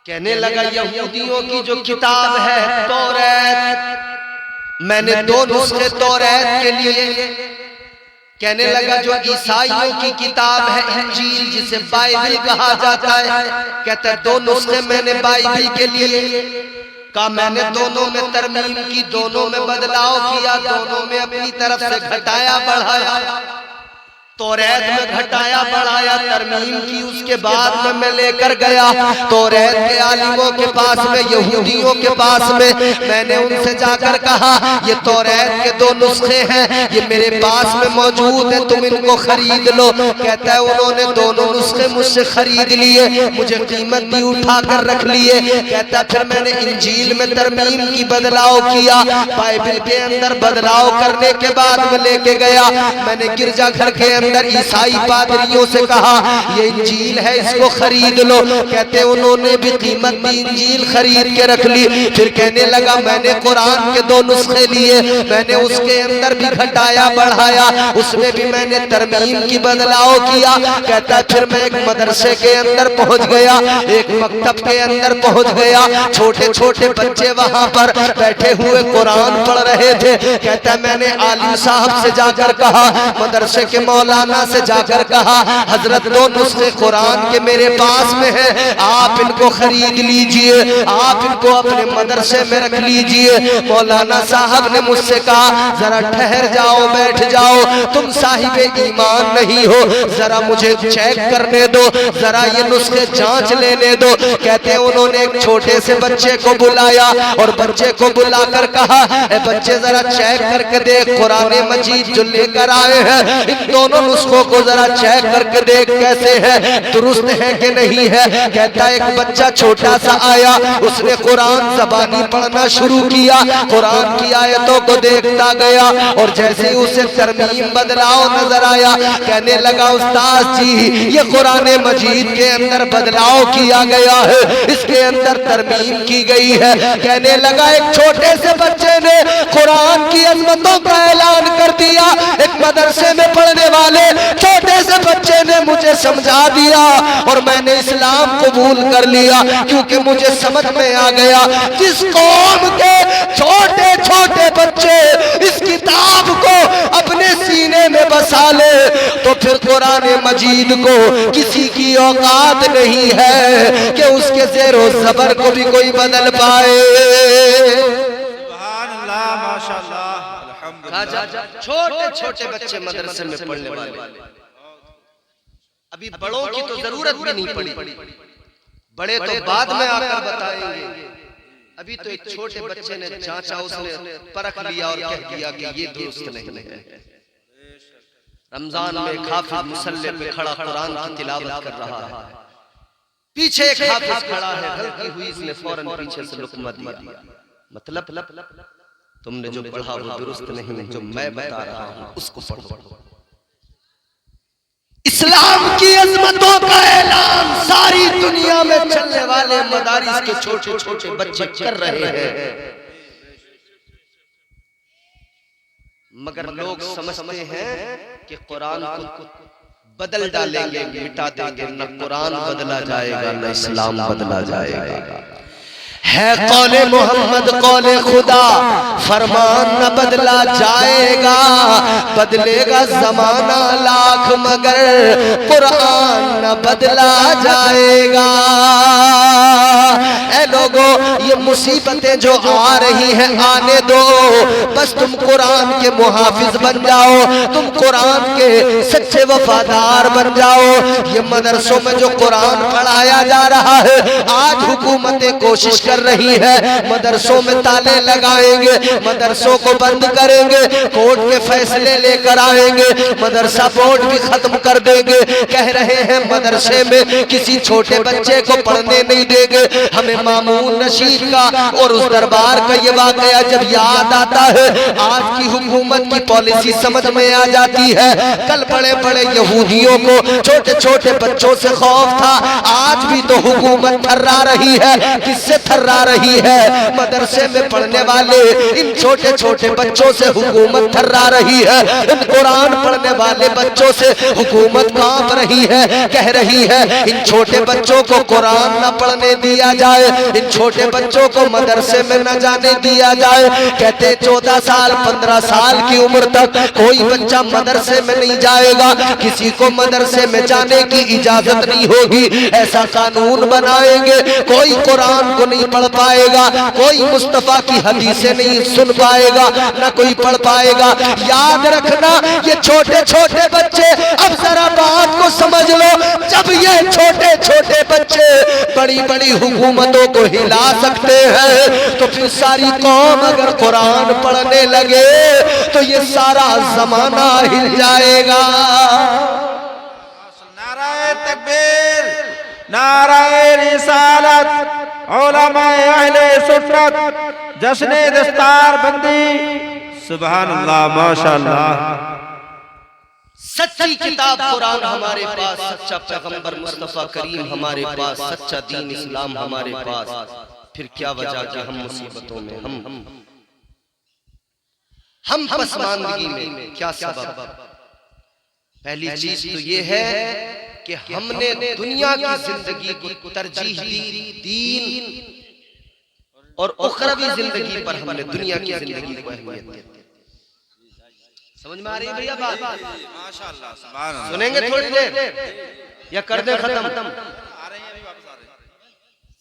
कहने लगा, यहूदियों की जो किताब है तौरात, मैंने 2 नुस्खे तौरात के लिए। कहने लगा, जो ईसाइयों की किताब है इंजील, जिसे बाइबल कहा जाता है, कहता है 2 नुस्खे मैंने बाइबल के लिए का, मैंने दोनों में तरमीम की, दोनों में बदलाव किया, दोनों में अपनी तरफ से घटाया बढ़ाया। तौरात में घटाया बढ़ाया, तरमीम की, उसके बाद में मैं लेकर गया तौरात के आलिमों के पास में, यहूदियों के पास में। मैंने उनसे जाकर कहा, ये तौरात के 2 नुस्खे हैं, ये मेरे पास में मौजूद है, तुम इनको खरीद लो। कहता है, उन्होंने दोनों नुस्खे मुझसे खरीद लिए, मुझे कीमत भी उठा कर रख लिए। कहता फिर मैंने इंजील में तरमीम की, बदलाव किया, बाइबल के अंदर बदलाव करने के बाद में लेके गया। मैंने गिरजा घर के अंदर ईसाई पादरियों से कहा, ये इंजील है, इसको खरीद लो। कहते उन्होंने भी कीमत दी, इंजील खरीद के रख ली। फिर कहने लगा, मैंने कुरान के 2 नुस्खे लिए, मैंने उसके अंदर भी घटाया बढ़ाया, उसमें भी मैंने तरमीम की, बदलाव किया। कहता फिर मैं एक मदरसे के अंदर पहुंच गया, एक मकतब के अंदर पहुंच गया, छोटे छोटे बच्चे वहां पर बैठे हुए कुरान पढ़ रहे थे। कहता मैंने आलिम साहब से जाकर कहा, मदरसे के मौलाना से जाकर कहा, हजरत 2 नुस्खे कुरान के मेरे पास में है, आप इनको खरीद लीजिए, आप इनको अपने मदरसे में रख लीजिए। मौलाना साहब ने मुझसे कहा, जरा ठहर जाओ, बैठ जाओ, तुम साहिबे ईमान नहीं हो, जरा मुझे चेक करने दो, जरा ये नुस्खे जांच लेने दो। कहते उन्होंने एक छोटे से बच्चे को बुलाया और बच्चे को बुलाकर कहा, ए बच्चे जरा चेक करके देख, कुरान मजीद जो लेकर आए हैं, इन दोनों नुस्खों को जरा चेक करके देख कैसे है, दुरुस्त है कि नहीं है। कहता एक बच्चा छोटा सा आया, उसने कुरान ज़बानी पढ़ना शुरू किया, कुरान की आयतों को देखता गया और जैसे ही उसे तरमीम बदलाव नजर आया, कहने लगा, उस्ताद जी ये कुरान मजीद के अंदर बदलाव किया गया है, इसके अंदर तरमीम की गई है। कहने लगा, एक छोटे से बच्चे ने कुरान की अजमतों का ऐलान कर दिया, एक मदरसे में पढ़ने वाले वाले छोटे से बच्चे ने मुझे समझा दिया और मैंने इस्लाम कबूल कर लिया, क्योंकि मुझे समझ में आ गया जिस कौम के छोटे छोटे बच्चे इस किताब को अपने सीने में बसा ले तो फिर कुरान मजीद को किसी की औकात नहीं है कि उसके ज़ेरो ज़बर को भी कोई बदल पाए। सुभान अल्लाह माशाअल्लाह अल्हम्दुलिल्लाह। छोटे छोटे बच्चे मदरसे में पढ़ने वाले, अभी बड़ों की तो जरूरत भी नहीं पड़ी, बड़े तो बाद में आकर बताएंगे। अभी तो एक छोटे बच्चे ने जांचा, उसने परख लिया और कह दिया कि ये दुरुस्त नहीं है। रमजान में हाफिज मुसल्ले पे खड़ा कुरान की तिलावत कर रहा है, पीछे एक हाफिज खड़ा है, गलती हुई इसने फौरन पीछे से लुकमा दिया, मतलब तुमने जो पढ़ा वो दुरुस्त नहीं, जो मैं बता रहा हूं उसको पढ़ो। इस्लाम की अजमतों का ऐलान सारी दुनिया में चलने वाले मदारिस के छोटे छोटे बच्चे कर रहे हैं, मगर लोग समझते हैं कि कुरान को बदल डालेंगे, मिटा देंगे। न कुरान बदला जाएगा, न इस्लाम बदला जाएगा। है कौले मोहम्मद कौले खुदा, फरमान न बदला जाएगा, बदलेगा जमाना लाख मगर कुरान न बदला जाएगा। ऐ लोगों, ये मुसीबतें जो आ रही हैं आने दो, बस तुम कुरान के मुहाफिज बन जाओ, तुम कुरान के सच्चे वफादार बन जाओ। ये मदरसों में जो कुरान पढ़ाया जा रहा है, आज हुकूमतें कोशिश कर रही है मदरसों में ताले लगाएंगे, मदरसों को बंद करेंगे, कोर्ट के फैसले लेकर आएंगे, मदरसा बोर्ड भी खत्म कर देंगे। कह रहे हैं मदरसे में किसी छोटे बच्चे को पढ़ने नहीं देंगे। हमें मामून नशीद का और उस दरबार का ये वाकया जब याद आता है, आज की हुकूमत की पॉलिसी समझ में आ जाती है। कल बड़े बड़े यहूदियों को छोटे छोटे बच्चों से खौफ था, आज भी तो हुकूमत थर्रा रही है। किससे थर्रा रही है? मदरसे में पढ़ने वाले इन छोटे छोटे बच्चों से हुकूमत थर्रा रही है। इन कुरान पढ़ने वाले बच्चों से हुकूमत कांप रही है, कह रही है इन छोटे बच्चों को कुरान न पढ़ने दिया जाए, इन छोटे बच्चों को मदरसे में न जाने दिया जाए। कहते 14 साल 15 साल की उम्र तक कोई बच्चा मदरसे में नहीं जाएगा, किसी को मदरसे में जाने की इजाजत नहीं होगी। ऐसा कानून बनाएंगे, कोई कुरान को नहीं पढ़ पाएगा, कोई मुस्तफा की हदीसें नहीं सुन पाएगा, ना कोई पढ़ पाएगा। याद रखना ये छोटे छोटे बच्चे, अब जरा बात को समझ लो, जब ये छोटे छोटे बच्चे बड़ी बड़ी हुकूमतों को हिला सकते हैं, तो फिर सारी कौम अगर कुरान पढ़ने लगे तो ये सारा जमाना हिल जाएगा। नाराए तकबीर, नाराए रिसालत, उलमाए अहले सुन्नत, जश्ने दस्तार बंदी। सुभान अल्लाह माशाअल्लाह। सच्ची किताब कुरान हमारे पास, सच्चा पैगंबर मुस्तफा करीम हमारे पास, सच्चा दीन इस्लाम हमारे पास, फिर क्या वजह कि हम मुसीबतों में, हम पसमानदगी में, क्या सबब? पहली चीज तो ये है कि हमने दुनिया की जिंदगी को तरजीह दी, दीन और उखरवी जिंदगी पर हमने दुनिया की जिंदगी को अहमियत दी। समझ में आ रही है भैया बात? माशाअल्लाह सुभान अल्लाह। सुनेंगे थोड़ी देर या कर दे खत्म?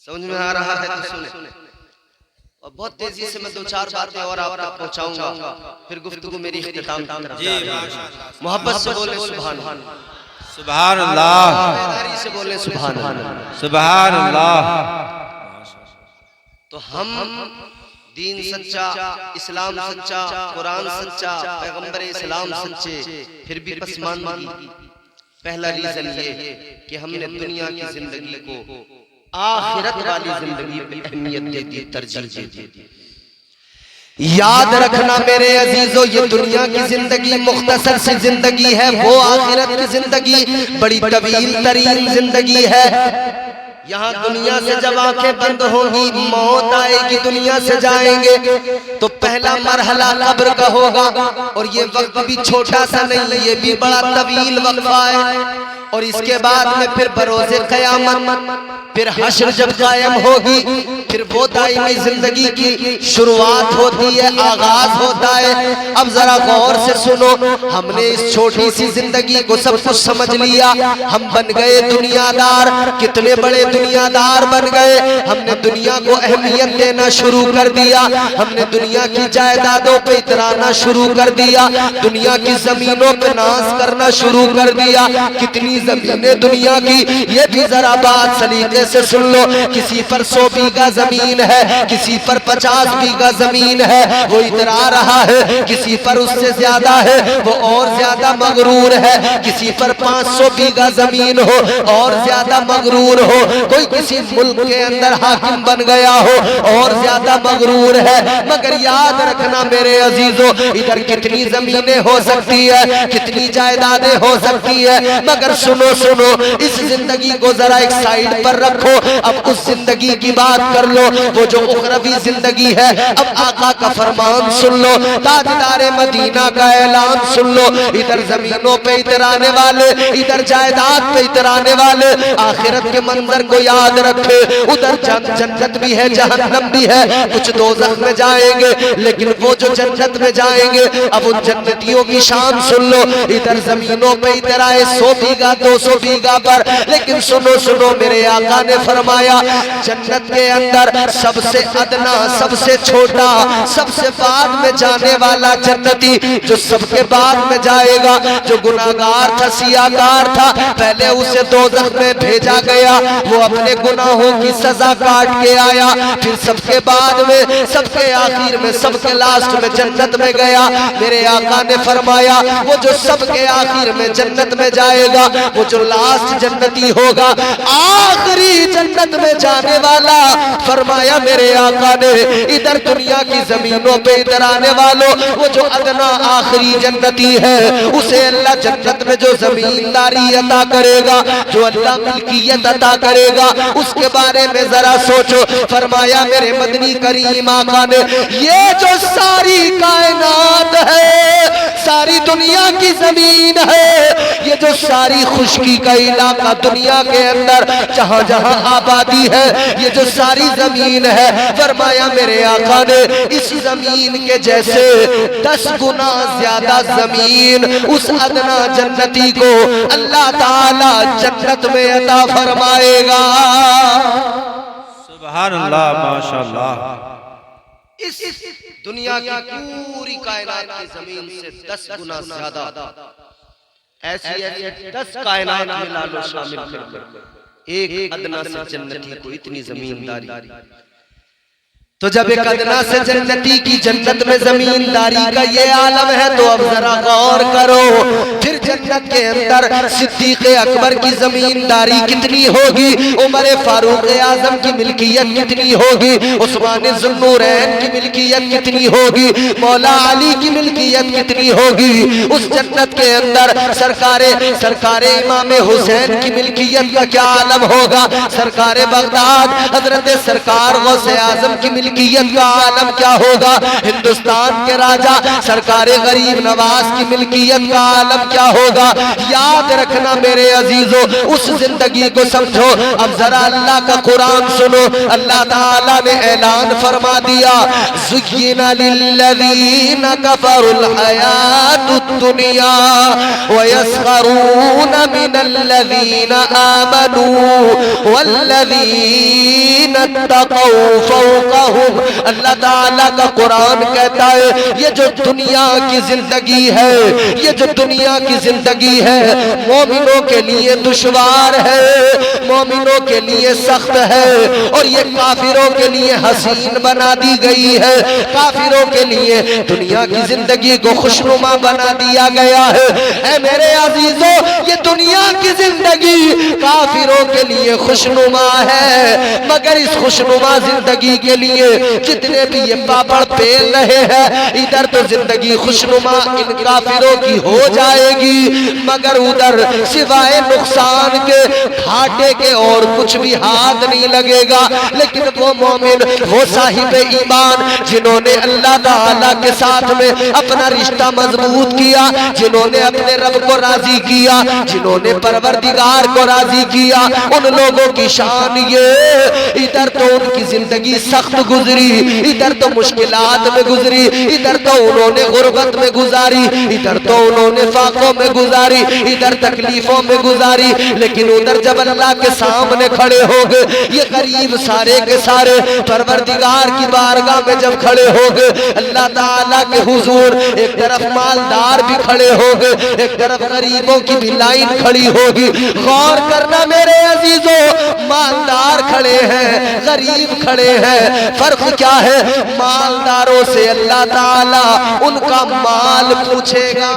समझ में आ रहा है तो सुने, और बहुत तेजी से मैं 2-4 बातें और आप तक पहुंचाऊंगा, फिर गुफ्तगू मेरी इख्तिताम की तरफ जाएगी। मोहब्बत से बोले सुभान अल्लाह, सुभान अल्लाह, बेदारी से बोले सुभान अल्लाह, सुभान अल्लाह। तो हम दीन सच्चा, इस्लाम सच्चा, कुरान सच्चा, पैगंबर इस्लाम सच्चे, फिर भी पसमानदगी। पहला रीजन ये कि हमने दुनिया की जिंदगी को आखिरत वाली जिंदगी पे अहमियत दे दी, तरजीह दे दी। याद रखना मेरे अजीजों, ये दुनिया की जिंदगी मुख्तसर सी जिंदगी है, वो आखिरत की जिंदगी बड़ी तवील तरीन जिंदगी है। यहाँ दुनिया से जब आंखें बंद होंगी, मौत आएगी, दुनिया से जाएंगे, तो पहला मरहला कब्र का होगा। और ये वक्त भी छोटा सा नहीं, ये भी बड़ा तवील वक्फा है। और इसके बाद में फिर बरोज़े क़यामत, फिर हश्र जब कायम होगी, फिर वो दायमी जिंदगी की शुरुआत होती है, आगाज होता है। अब जरा गौर से सुनो, हमने इस छोटी सी जिंदगी को सब कुछ समझ लिया, हम बन गए दुनियादार, कितने बड़े दुनियादार बन गए। हमने दुनिया को अहमियत देना शुरू कर दिया, हमने दुनिया की जायदादों पे इतराना शुरू कर दिया, दुनिया की जमीनों पे नाज करना शुरू कर दिया। कितनी जमीनें दुनिया की, ये भी जरा बात सलीके से सुन लो। किसी पर 100 बीघा जमीन है, किसी पर 50 बीघा जमीन है, वो इतरा रहा है। किसी पर उससे ज्यादा है, वो और ज्यादा मगरूर है। किसी पर 500 बीघा जमीन हो और ज्यादा मगरूर हो। कोई किसी मुल्क के अंदर हाकिम बन गया हो और ज्यादा मगरूर है। मगर याद रखना मेरे अजीजों, इधर कितनी जमीनें हो सकती है, कितनी जायदादें हो सकती है, मगर सुनो सुनो, इस जिंदगी को जरा एक साइड पर रखो। अब उस जिंदगी की बात कर लो, वो जो उखरवी जिंदगी है। अब आका का फरमान सुन लो, ताजदारे मदीना का ऐलान सुन लो। इधर जमीनों पे इतराने वाले, इधर जायदाद पे इतराने वाले, आखिरत के मंजर को याद रखे। उधर जन्नत भी है, जहन्नम भी है, कुछ दोज़ख में जाएंगे, लेकिन वो जो जन्नत में जाएंगे, अब उन जन्नतियों की शान सुन लो। इधर जमीनों पे इतराए 100 बीघा 200 बीघा पर, लेकिन सुनो सुनो, मेरे आका ने फरमाया जन्नत के अंदर सबसे अदना, सबसे छोटा, सबसे बाद में जाने वाला जन्नती, जो सबके बाद में जाएगा, जो गुनाहगार था, सियाकार था, पहले उसे दोज़ख में भेजा गया, वो अपने गुनाहों की सजा काट के आया, फिर सबके बाद में, सबके आखिर में, सबके लास्ट में जन्नत में गया। मेरे आका ने फरमाया वो जो सबके आखिर में जन्नत में जाएगा, वो जो लास्ट जन्नती होगा, आखिरी जन्नत में जाने वाला, फरमाया मेरे आका ने, इधर दुनिया की जमीनों पे इधर आने वालों, वो जो अदना आखिरी जन्नती है, उसे अल्लाह जन्नत में जो जमींदारी अता करेगा, जो अल्लाह मिल्कियत अता करेगा, उसके बारे में जरा सोचो। फरमाया मेरे मदनी करीम आका ने, ये जो सारी कायनात है, सारी दुनिया की जमीन है, ये जो सारी खुशकी का इलाका दुनिया के अंदर जहां जहां आबादी है, ये जो सारी जमीन है, फरमाया मेरे आका ने, इस जमीन के जैसे 10 गुना ज्यादा जमीन उस अदना जन्नती को अल्लाह ताला जन्नत में अता फरमाएगा। सुभान अल्लाह, माशाअल्लाह। इस दुनिया की पूरी कायनात की जमीन से 10 गुना ज्यादा, ऐसी 10 कायनात में ला लो शामिल कर एक अदना से जन्नती को इतनी जमींदारी। तो जब एक अदना से जन्नती की जन्नत में जमींदारी का ये आलम है, तो अब जरा गौर करो, फिर जन्नत के अंदर सिद्दीक़ अकबर की जमींदारी कितनी होगी, उमर फारूक आजम की मिल्कियत कितनी होगी, उस्मान ज़ुन्नूरैन की मिल्कियत कितनी होगी, मौला अली की मिल्कियत कितनी होगी। उस जन्नत के अंदर सरकारे इमाम हुसैन की मिल्कियत का क्या आलम होगा, सरकारे बगदाद हजरत सरकार गौसे आजम की मिल्कियत का आलम क्या होगा, हिंदुस्तान के राजा सरकारे गरीब नवाज की मिल्कियत का आलम क्या होगा। याद रखना मेरे अजीजों, उस जिंदगी को समझो। अब जरा अल्लाह का कुरान सुनो, अल्लाह ताला ने ऐलान फरमा दिया, ज़ुय्यिना लिल्लज़ीना कफ़रुल हयातुद दुनिया व यस्खरूना मिनल्लज़ीना आमनू वल्लज़ीना तक़ौ फ़ौक़हुम। अल्लाह ताला का कुरान कहता है, ये जो दुनिया की जिंदगी है, ये जो दुनिया की जिंदगी है, मोमिनों के लिए दुश्वार है, मोमिनों के लिए सख्त है, और ये काफिरों के लिए हसीन बना दी गई है। काफिरों के लिए दुनिया की जिंदगी को खुशनुमा बना दिया गया है। ऐ मेरे अजीजों, ये दुनिया की जिंदगी काफिरों के लिए खुशनुमा है, मगर इस खुशनुमा जिंदगी के लिए लिए जितने भी ये पापड़ पेल रहे हैं, इधर तो जिंदगी खुशनुमा इन काफिरों की हो जाएगी, मगर उधर सिवाय नुकसान के, घाटे के और कुछ भी हाथ नहीं लगेगा। लेकिन वो मोमिन, वो साहिब ईमान जिन्होंने अल्लाह ताला के साथ में अपना रिश्ता मजबूत किया, जिन्होंने अपने रब को राजी किया, जिन्होंने परवरदिगार को राजी किया, उन लोगों की शान ये, इधर तो उनकी जिंदगी सख्त गुजरी, इधर तो मुश्किलात में गुजरी, इधर तो उन्होंने गुर्बत में गुजारी, इधर तो उन्होंने फाकों में गुजारी, इधर तकलीफों में गुजारी, लेकिन उधर जब अल्लाह के सामने खड़े हो गए, ये गरीब सारे के सारे परवरदिगार की बारगाह में जब खड़े हो गए, अल्लाह ताला के हुजूर, एक तरफ मालदार भी खड़े हो गए, एक तरफ गरीबों की भी लाइन खड़ी होगी। गौर करना मेरे अजीजों, मालदार खड़े हैं, गरीब खड़े हैं, फर्क क्या है? मालदारों से अल्लाह ताला उनका माल पूछेगा।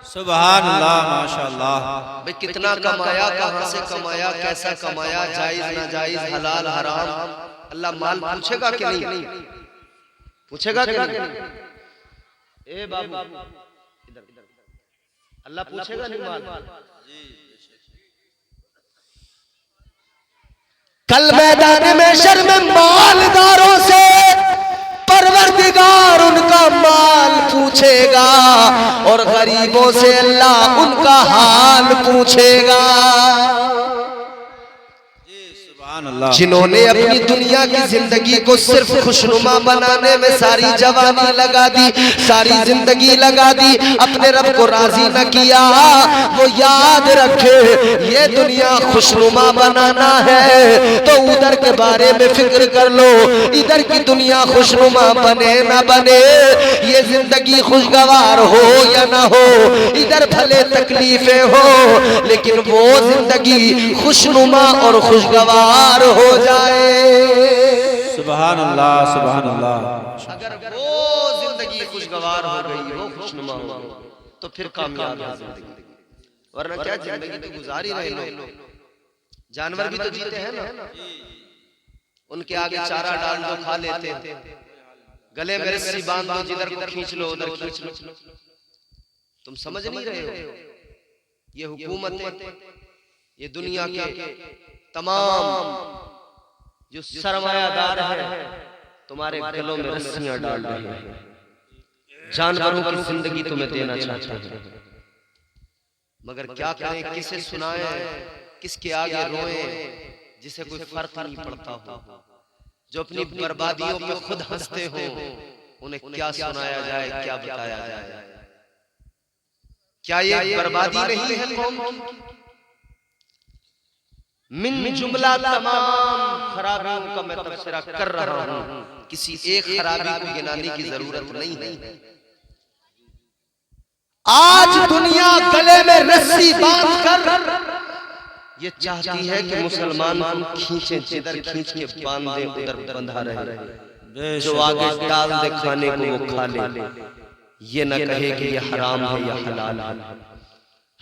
सुभान अल्लाह, माशाअल्लाह। भाई कितना कमाया, कहां से कमाया, कैसा कमाया, जायज नाजायज, हलाल हराम, अल्लाह माल पूछेगा कि नहीं? पूछेगा कि नहीं? ए बाबू इधर, अल्लाह पूछेगा नहीं माल? कल मैदान में शर्म मालदारों से परवरदिगार उनका माल पूछेगा, और गरीबों से अल्लाह उनका हाल पूछेगा। जिन्होंने अपनी दुनिया की जिंदगी को सिर्फ खुशनुमा बनाने में सारी जवानी लगा दी, सारी जिंदगी लगा दी, अपने रब को राजी न किया, वो याद रखे ये दुनिया खुशनुमा बनाना है तो उधर के बारे में फिक्र कर लो, इधर की दुनिया खुशनुमा बने ना बने, ये जिंदगी खुशगवार हो या ना हो, इधर भले तकलीफें हो लेकिन वो जिंदगी खुशनुमा और खुशगवार हो जाए। सुभान अल्लाह, सुभान अल्लाह। अगर वो जिंदगी खुशगवार हो गई, वो खुशनुमा हो गई, तो फिर कामयाब है जिंदगी। वरना क्या जिंदगी तो गुजार ही रहे लोग, जानवर भी तो जीते हैं ना, उनके आगे चारा डाल दो खा लेते हैं, गले में रस्सी बांध दो, जिधर को खींच लो उधर खींच लो। तुम समझ नहीं रहे हो, ये हुकूमतें, ये दुनिया के तमाम जो सरमायादार हैं तुम्हारे गलों में रस्सियां डाल रहे हैं, जानवरों की जिंदगी तुम्हें देना चाहते हैं, मगर क्या करें, किसे सुनाएं, किसके आगे रोएं, जिसे कोई फर्क नहीं पड़ता हो, जो अपनी बर्बादियों पे खुद हंसते हो, उन्हें क्या सुनाया जाए, क्या बताया जाए? क्या ये बर्बादी नहीं है कौम की? मिन जुमला तमाम खराबियों का मैं तबसरा कर रहा हूं, किसी एक खराबी को गिनाने की जरूरत नहीं है। आज दुनिया गले में रस्सी बांधकर ये चाहती है कि मुसलमान को खींचे, जिधर खींच के बांध दे उधर बंधा रहे, जो आगे डाल दे खाने को वो खा ले, ये न कहे कि ये हराम है या हलाल है।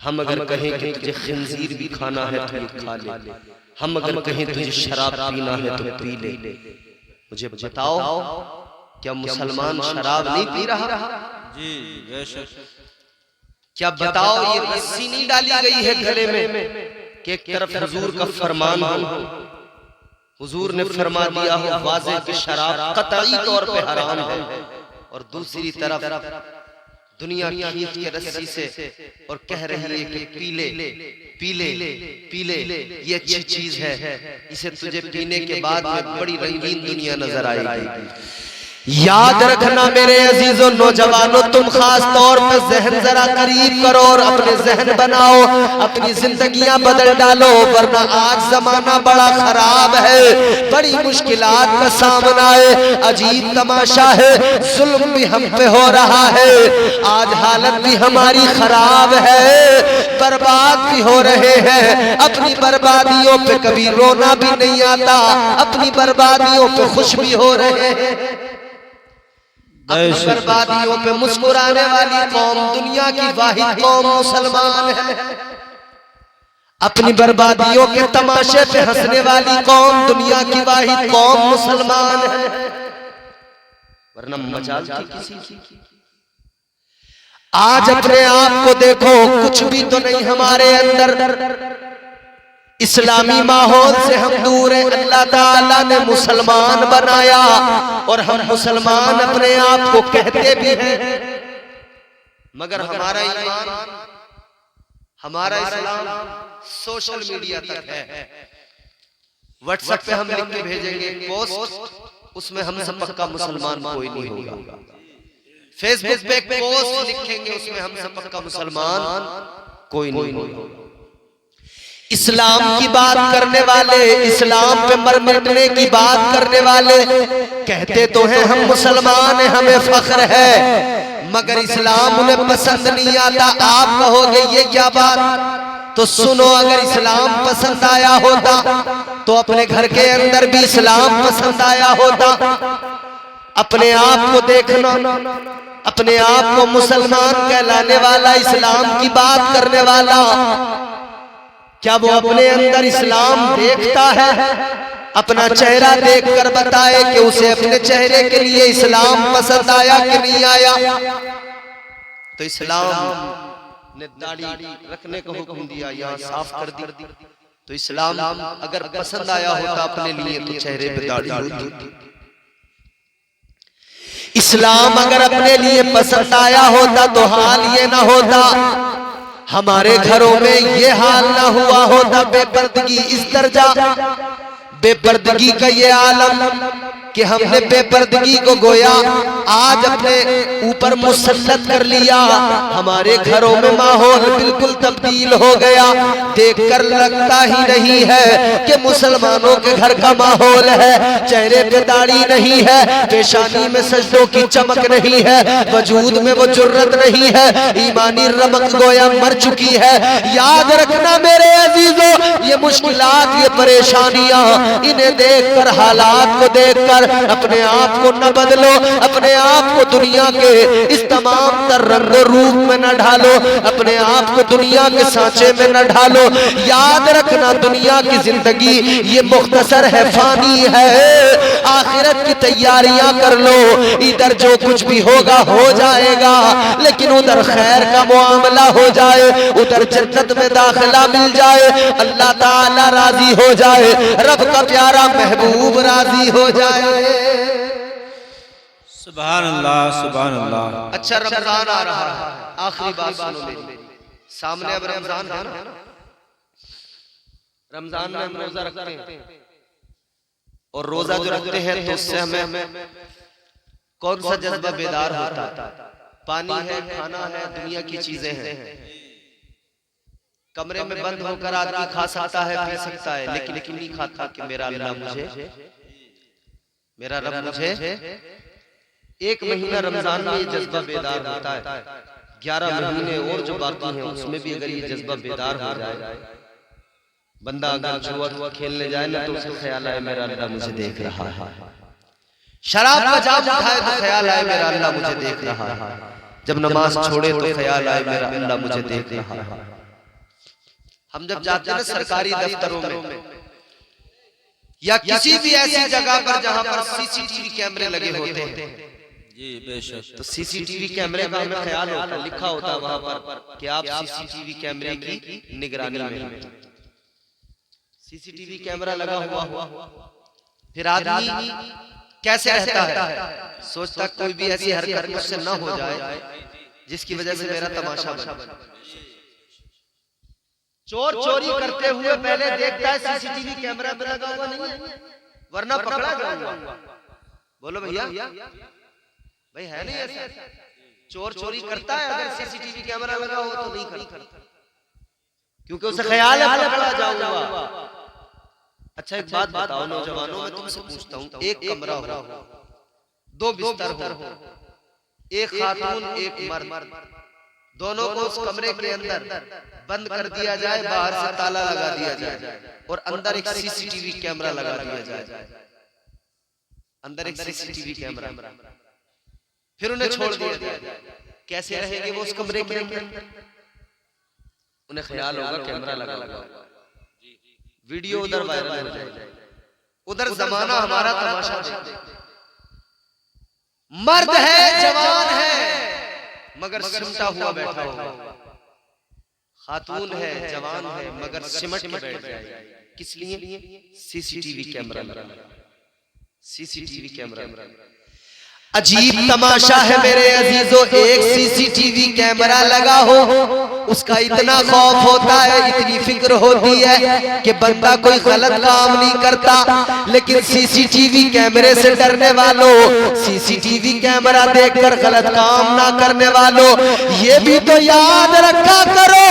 हम अगर कहें कि तुझे खिंजीर भी खाना है तो ये खा ले, हम अगर कहें तुझे शराब पीना है तो पी ले। मुझे बताओ, क्या मुसलमान शराब नहीं पी रहा? जी बेशक। क्या बताओ, ये रस्सी नहीं डाली गई है गले में कि एक तरफ हुजूर का फरमान हो, हुजूर ने फरमा दिया हो वाज़ेह कि शराब कतई तौर पे हराम है, और दूसरी तरफ दुनिया खींच के रस्सी से और कह रही है कि पी ले पी ले पी ले, ये अच्छी चीज है, इसे तुझे पीने के बाद में बड़ी रंगीन दुनिया नजर आएगी। याद रखना मेरे अजीजों नौजवानों, तुम खास तौर पर जहन जरा करीब करो और अपने जहन बनाओ, अपनी जिंदगियां बदल डालो, वरना आज जमाना बड़ा खराब है, बड़ी मुश्किलात का सामना है। अजीब तमाशा है, जुल्म भी हम पे हो रहा है, आज हालत भी हमारी खराब है, बर्बाद भी हो रहे हैं। अपनी बर्बादियों पे कभी रोना भी नहीं आता, अपनी बर्बादियों पे खुश भी हो रहे हैं। अपनी बर्बादियों पे मुस्कुराने वाली कौम दुनिया की वाहिद कौम मुसलमान है। अपनी बर्बादियों के तमाशे पे हंसने वाली कौम दुनिया की वाहिद कौम मुसलमान है, वरना मजाल थी किसी की। आज अपने आप को देखो, कुछ भी तो नहीं हमारे अंदर, इस्लामी माहौल से हम दूर हैं। अल्लाह ताला ने मुसलमान बनाया और हम मुसलमान अपने आप को कहते भी हैं, मगर हमारा ईमान, हमारा इस्लाम सोशल मीडिया तक है। व्हाट्सएप पे हम लिख के भेजेंगे पोस्ट, उसमें हमसे पक्का मुसलमान कोई नहीं होगा। फेसबुक पे एक पोस्ट लिखेंगे, उसमें हमसे पक्का मुसलमान कोई नहीं होगा। इस्लाम की बात करने वाले, इस्लाम पे मर मिटने की बात करने वाले कहते तो हैं हम मुसलमान हैं, हमें फख्र है, मगर इस्लाम उन्हें पसंद नहीं आता। आप कहोगे ये क्या बात? तो सुनो, अगर इस्लाम पसंद आया होता तो अपने घर के अंदर भी इस्लाम पसंद आया होता। अपने आप को देखना, अपने आप को मुसलमान कहलाने वाला, इस्लाम की बात करने वाला, क्या वो अपने अंदर इस्लाम देखता है? अपना चेहरा देखकर बताए कि उसे अपने चेहरे के लिए इस्लाम पसंद आया कि नहीं आया। तो इस्लाम ने दाढ़ी रखने का हुक्म दिया, यहाँ साफ कर दी। तो इस्लाम अगर पसंद आया होता अपने लिए तो चेहरे पे दाढ़ी होती। इस्लाम अगर अपने लिए पसंद आया होता तो हाल ये ना होता, हमारे घरों में ये हाल ना हुआ होता। बेपर्दगी इस दर्जा, बेपर्दगी का ये आलम कि हमने बेपर्दगी को गोया आज अपने ऊपर मुसल्लत कर लिया। हमारे घरों में माहौल बिल्कुल तब्दील हो गया। देखकर लगता ही नहीं है कि मुसलमानों के घर का माहौल है। चेहरे पे दाढ़ी नहीं है, पेशानी में सजदों की चमक नहीं है, वजूद में वो जुर्रत नहीं है, ईमानी रमक गोया मर चुकी है। याद रखना मेरे अजीजों, ये मुश्किलात, ये परेशानियां, इन्हें देखकर, हालात को देखकर अपने आप को न बदलो, अपने आप को दुनिया के इस तमाम तर रंग रूप में न ढालो, अपने आप को दुनिया के सांचे में न ढालो। याद रखना दुनिया की जिंदगी ये मुख्तसर है, फानी है। आखिरत की तैयारियां कर लो, इधर जो कुछ भी होगा हो जाएगा, लेकिन उधर खैर का मामला हो जाए, उधर जन्नत में दाखिला मिल जाए, अल्लाह ताला राजी हो जाए, रब का प्यारा महबूब राजी हो जाए। सुभान अल्लाह, सुभान अल्लाह। अच्छा, रमजान आ रहा है, आखिरी बात सुनो मेरी, सामने अब रमजान है ना। रमजान में हम रोजा रखते हैं, और रोजा जो रखते हैं तो उससे हमें कौन सा जज्बा बेदार होता है? पानी है, खाना है, दुनिया की चीजें हैं। कमरे में बंद होकर आदमी खा सकता है, पी सकता है, लेकिन नहीं खाता कि मेरा अल्लाह मुझे, मेरा रब मुझे। एक महीना रमजान में ये जज्बा बेदार होता है, 11 महीने और जो बाकी हैं उसमें भी अगर ये जज्बा बेदार हो जाए, बंदा अगर जुआ खेलने जाए ना तो उसे ख्याल आए मेरा अल्लाह मुझे देख रहा है। शराब का जाम उठाए तो ख्याल आए मेरा अल्लाह मुझे देख रहा है। जब नमाज छोड़े तो ख्याल आए मेरा अल्लाह मुझे देख रहा है। हम जब जाते हैं सरकारी दफ्तरों में या किसी भी ऐसी जगह पर जहां पर सीसीटीवी कैमरे लगे होते हैं, जी बेशक, तो सीसीटीवी कैमरे का हमें ख्याल होता, लिखा होता है वहां पर कि आप सीसीटीवी कैमरे की निगरानी में। सीसीटीवी कैमरा लगा हुआ, फिर आदमी कैसे रहता है? सोचता कोई भी ऐसी हरकत मुझसे न हो जाए जिसकी वजह से मेरा तमाशा बने। चोर चोरी करते हुए पहले देखता है सीसीटीवी कैमरा में लगा हुआ नहीं है, वरना पकड़ा जाऊंगा। बोलो भैया, भाई है नहीं ऐसा? चोर चोरी करता है अगर सीसीटीवी कैमरा लगा हो तो नहीं करता, क्योंकि उसे ख्याल है पकड़ा जाऊंगा। अच्छा एक बात बताओ नौजवानों, मैं तुमसे पूछता हूँ, एक कमरा हो, 2 बिस्तर हो, एक खातून एक मर्द, दोनों को उस कमरे के अंदर बंद कर दिया जाए, बाहर से ताला लगा दिया जाए और अंदर एक सीसीटीवी कैमरा लगा दिया जाए, अंदर एक सीसीटीवी कैमरा, फिर उन्हें छोड़ दिया जाए, कैसे रहेंगे वो उस कमरे के अंदर? उन्हें ख्याल होगा कैमरा लगा। वीडियो उधर वायरल हो जाए, उधर जमाना हमारा तमाशा देखे। मर्द है, जवान है, मगर सिमटा हुआ बैठा होगा। खातून है, जवान है, मगर सिमट के बैठ जाए। किस लिए? सीसीटीवी कैमरा लगा, सीसीटीवी कैमरा। अजीब तमाशा है मेरे अजीजों, एक सीसीटीवी कैमरा लगा हो, उसका इतना खौफ होता है, इतनी फिक्र होती है कि बंदा कोई गलत काम नहीं करता। लेकिन सीसीटीवी कैमरे से डरने वालों, सीसीटीवी कैमरा देखकर गलत काम ना करने वालों, ये भी तो याद रखा करो,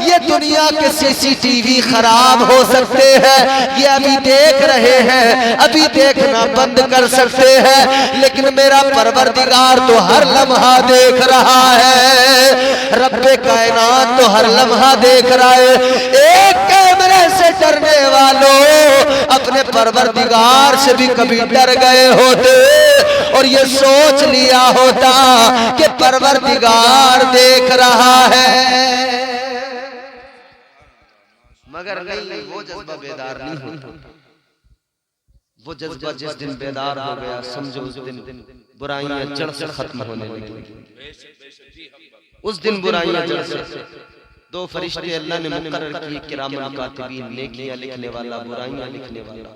ये दुनिया के सीसीटीवी खराब हो सकते हैं। ये अभी देख रहे हैं, अभी देखना बंद कर सकते हैं, लेकिन मेरा परवरदिगार तो हर लम्हा देख रहा है। रब्बे कायनात तो हर लम्हा देख रहा है। एक कैमरे से डरने वालों, अपने परवरदिगार से भी कभी डर गए होते और ये सोच लिया होता कि परवरदिगार देख रहा है। मगर नहीं, वो जज्बा बेदार नहीं होता। वो जज्बा जिस दिन बेदार हो गया, समझो उस दिन बुराइयां जड़ से खत्म होने लगी। उस दिन बुराइयां जड़ से, दो फरिश्ते अल्लाह ने मुकर्रर किए, किरामन कातिबीन, नेकियां लिखने वाला, बुराइयां लिखने वाला,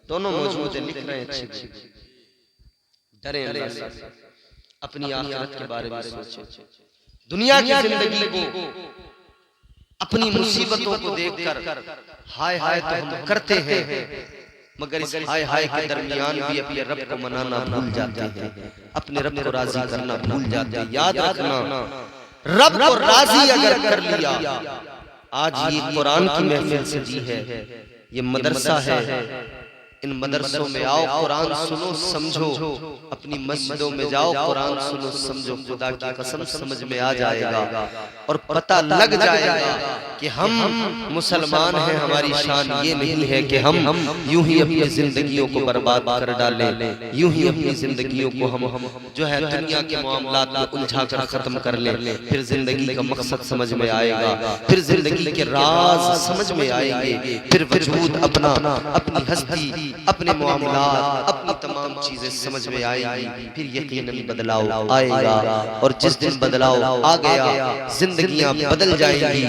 दोनों मौजूद है, लिख रहे हैं अच्छे। डरे अल्लाह से, अपनी आखिरत के बारे में सोचें, दुनिया की जिंदगी को, अपनी मुसीबतों को देखकर हाय हाय तो हम करते हैं, मगर इस हाय हाय के दरमियान भी अपने रब को मनाना भूल जाते हैं, अपने रब को राजी करना भूल जाते हैं। याद रखना, रब को राजी अगर कर लिया, आज ये कुरान की महफिल सजी है, ये मदरसा है, इन मदरसों में आओ, कुरान सुनो समझो, अपनी मस्जिदों में जाओ, कुरान सुनो समझो, खुदा की कसम समझ में आ जाएगा और पता लग जाएगा कि हम मुसलमान हैं। हमारी शान ये नहीं है कि हम यूं ही अपनी जिंदगियों को बर्बाद कर डालें, यूं ही अपनी जिंदगियों को हम जो है दुनिया के मामलात में उलझा कर खत्म कर लें। फिर जिंदगी का मकसद समझ में आएगा, फिर जिंदगी के राज समझ में आएंगे, फिर वजूद अपना, अपनी हस्ती, अपने मामलात, अपनी तमाम चीजें समझ में आएगी। फिर यकीनन बदलाव आएगा, और जिस दिन बदलाव आ गया, जिंदगियां बदल जाएंगी,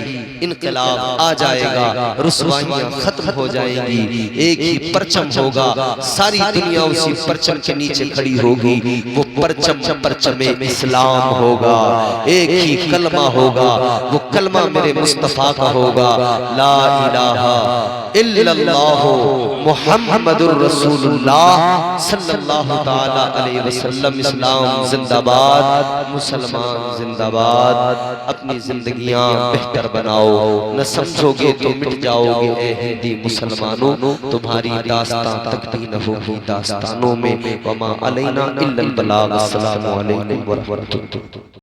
इनकलाब आ जाएगा, रुसवाइयां खत्म हो जाएंगी, एक ही परचम होगा, सारी दुनिया उसी परचम के नीचे खड़ी होगी। वो परचम परचमे इस्लाम होगा, एक ही कलमा होगा, वो कलमा मेरे मुस्तफा का होगा, ला इलाहा इल्लल्लाह मुहम्मदुर रसूलुल्लाह सल्लल्लाहु ताला अलैहि वसल्लम। इस्लाम जिंदाबाद, मुसलमान जिंदाबाद। अपनी जिंदगियां बेहतर बनाओ, न समझोगे तो मिट जाओगे ए हिंदी मुसलमानों, तुम्हारी दास्तां तकती न होगी दास्तानों में। वमा अलैना इल्लल बलाग। अस्सलामु अलैकुम व रहमतुल्लाह।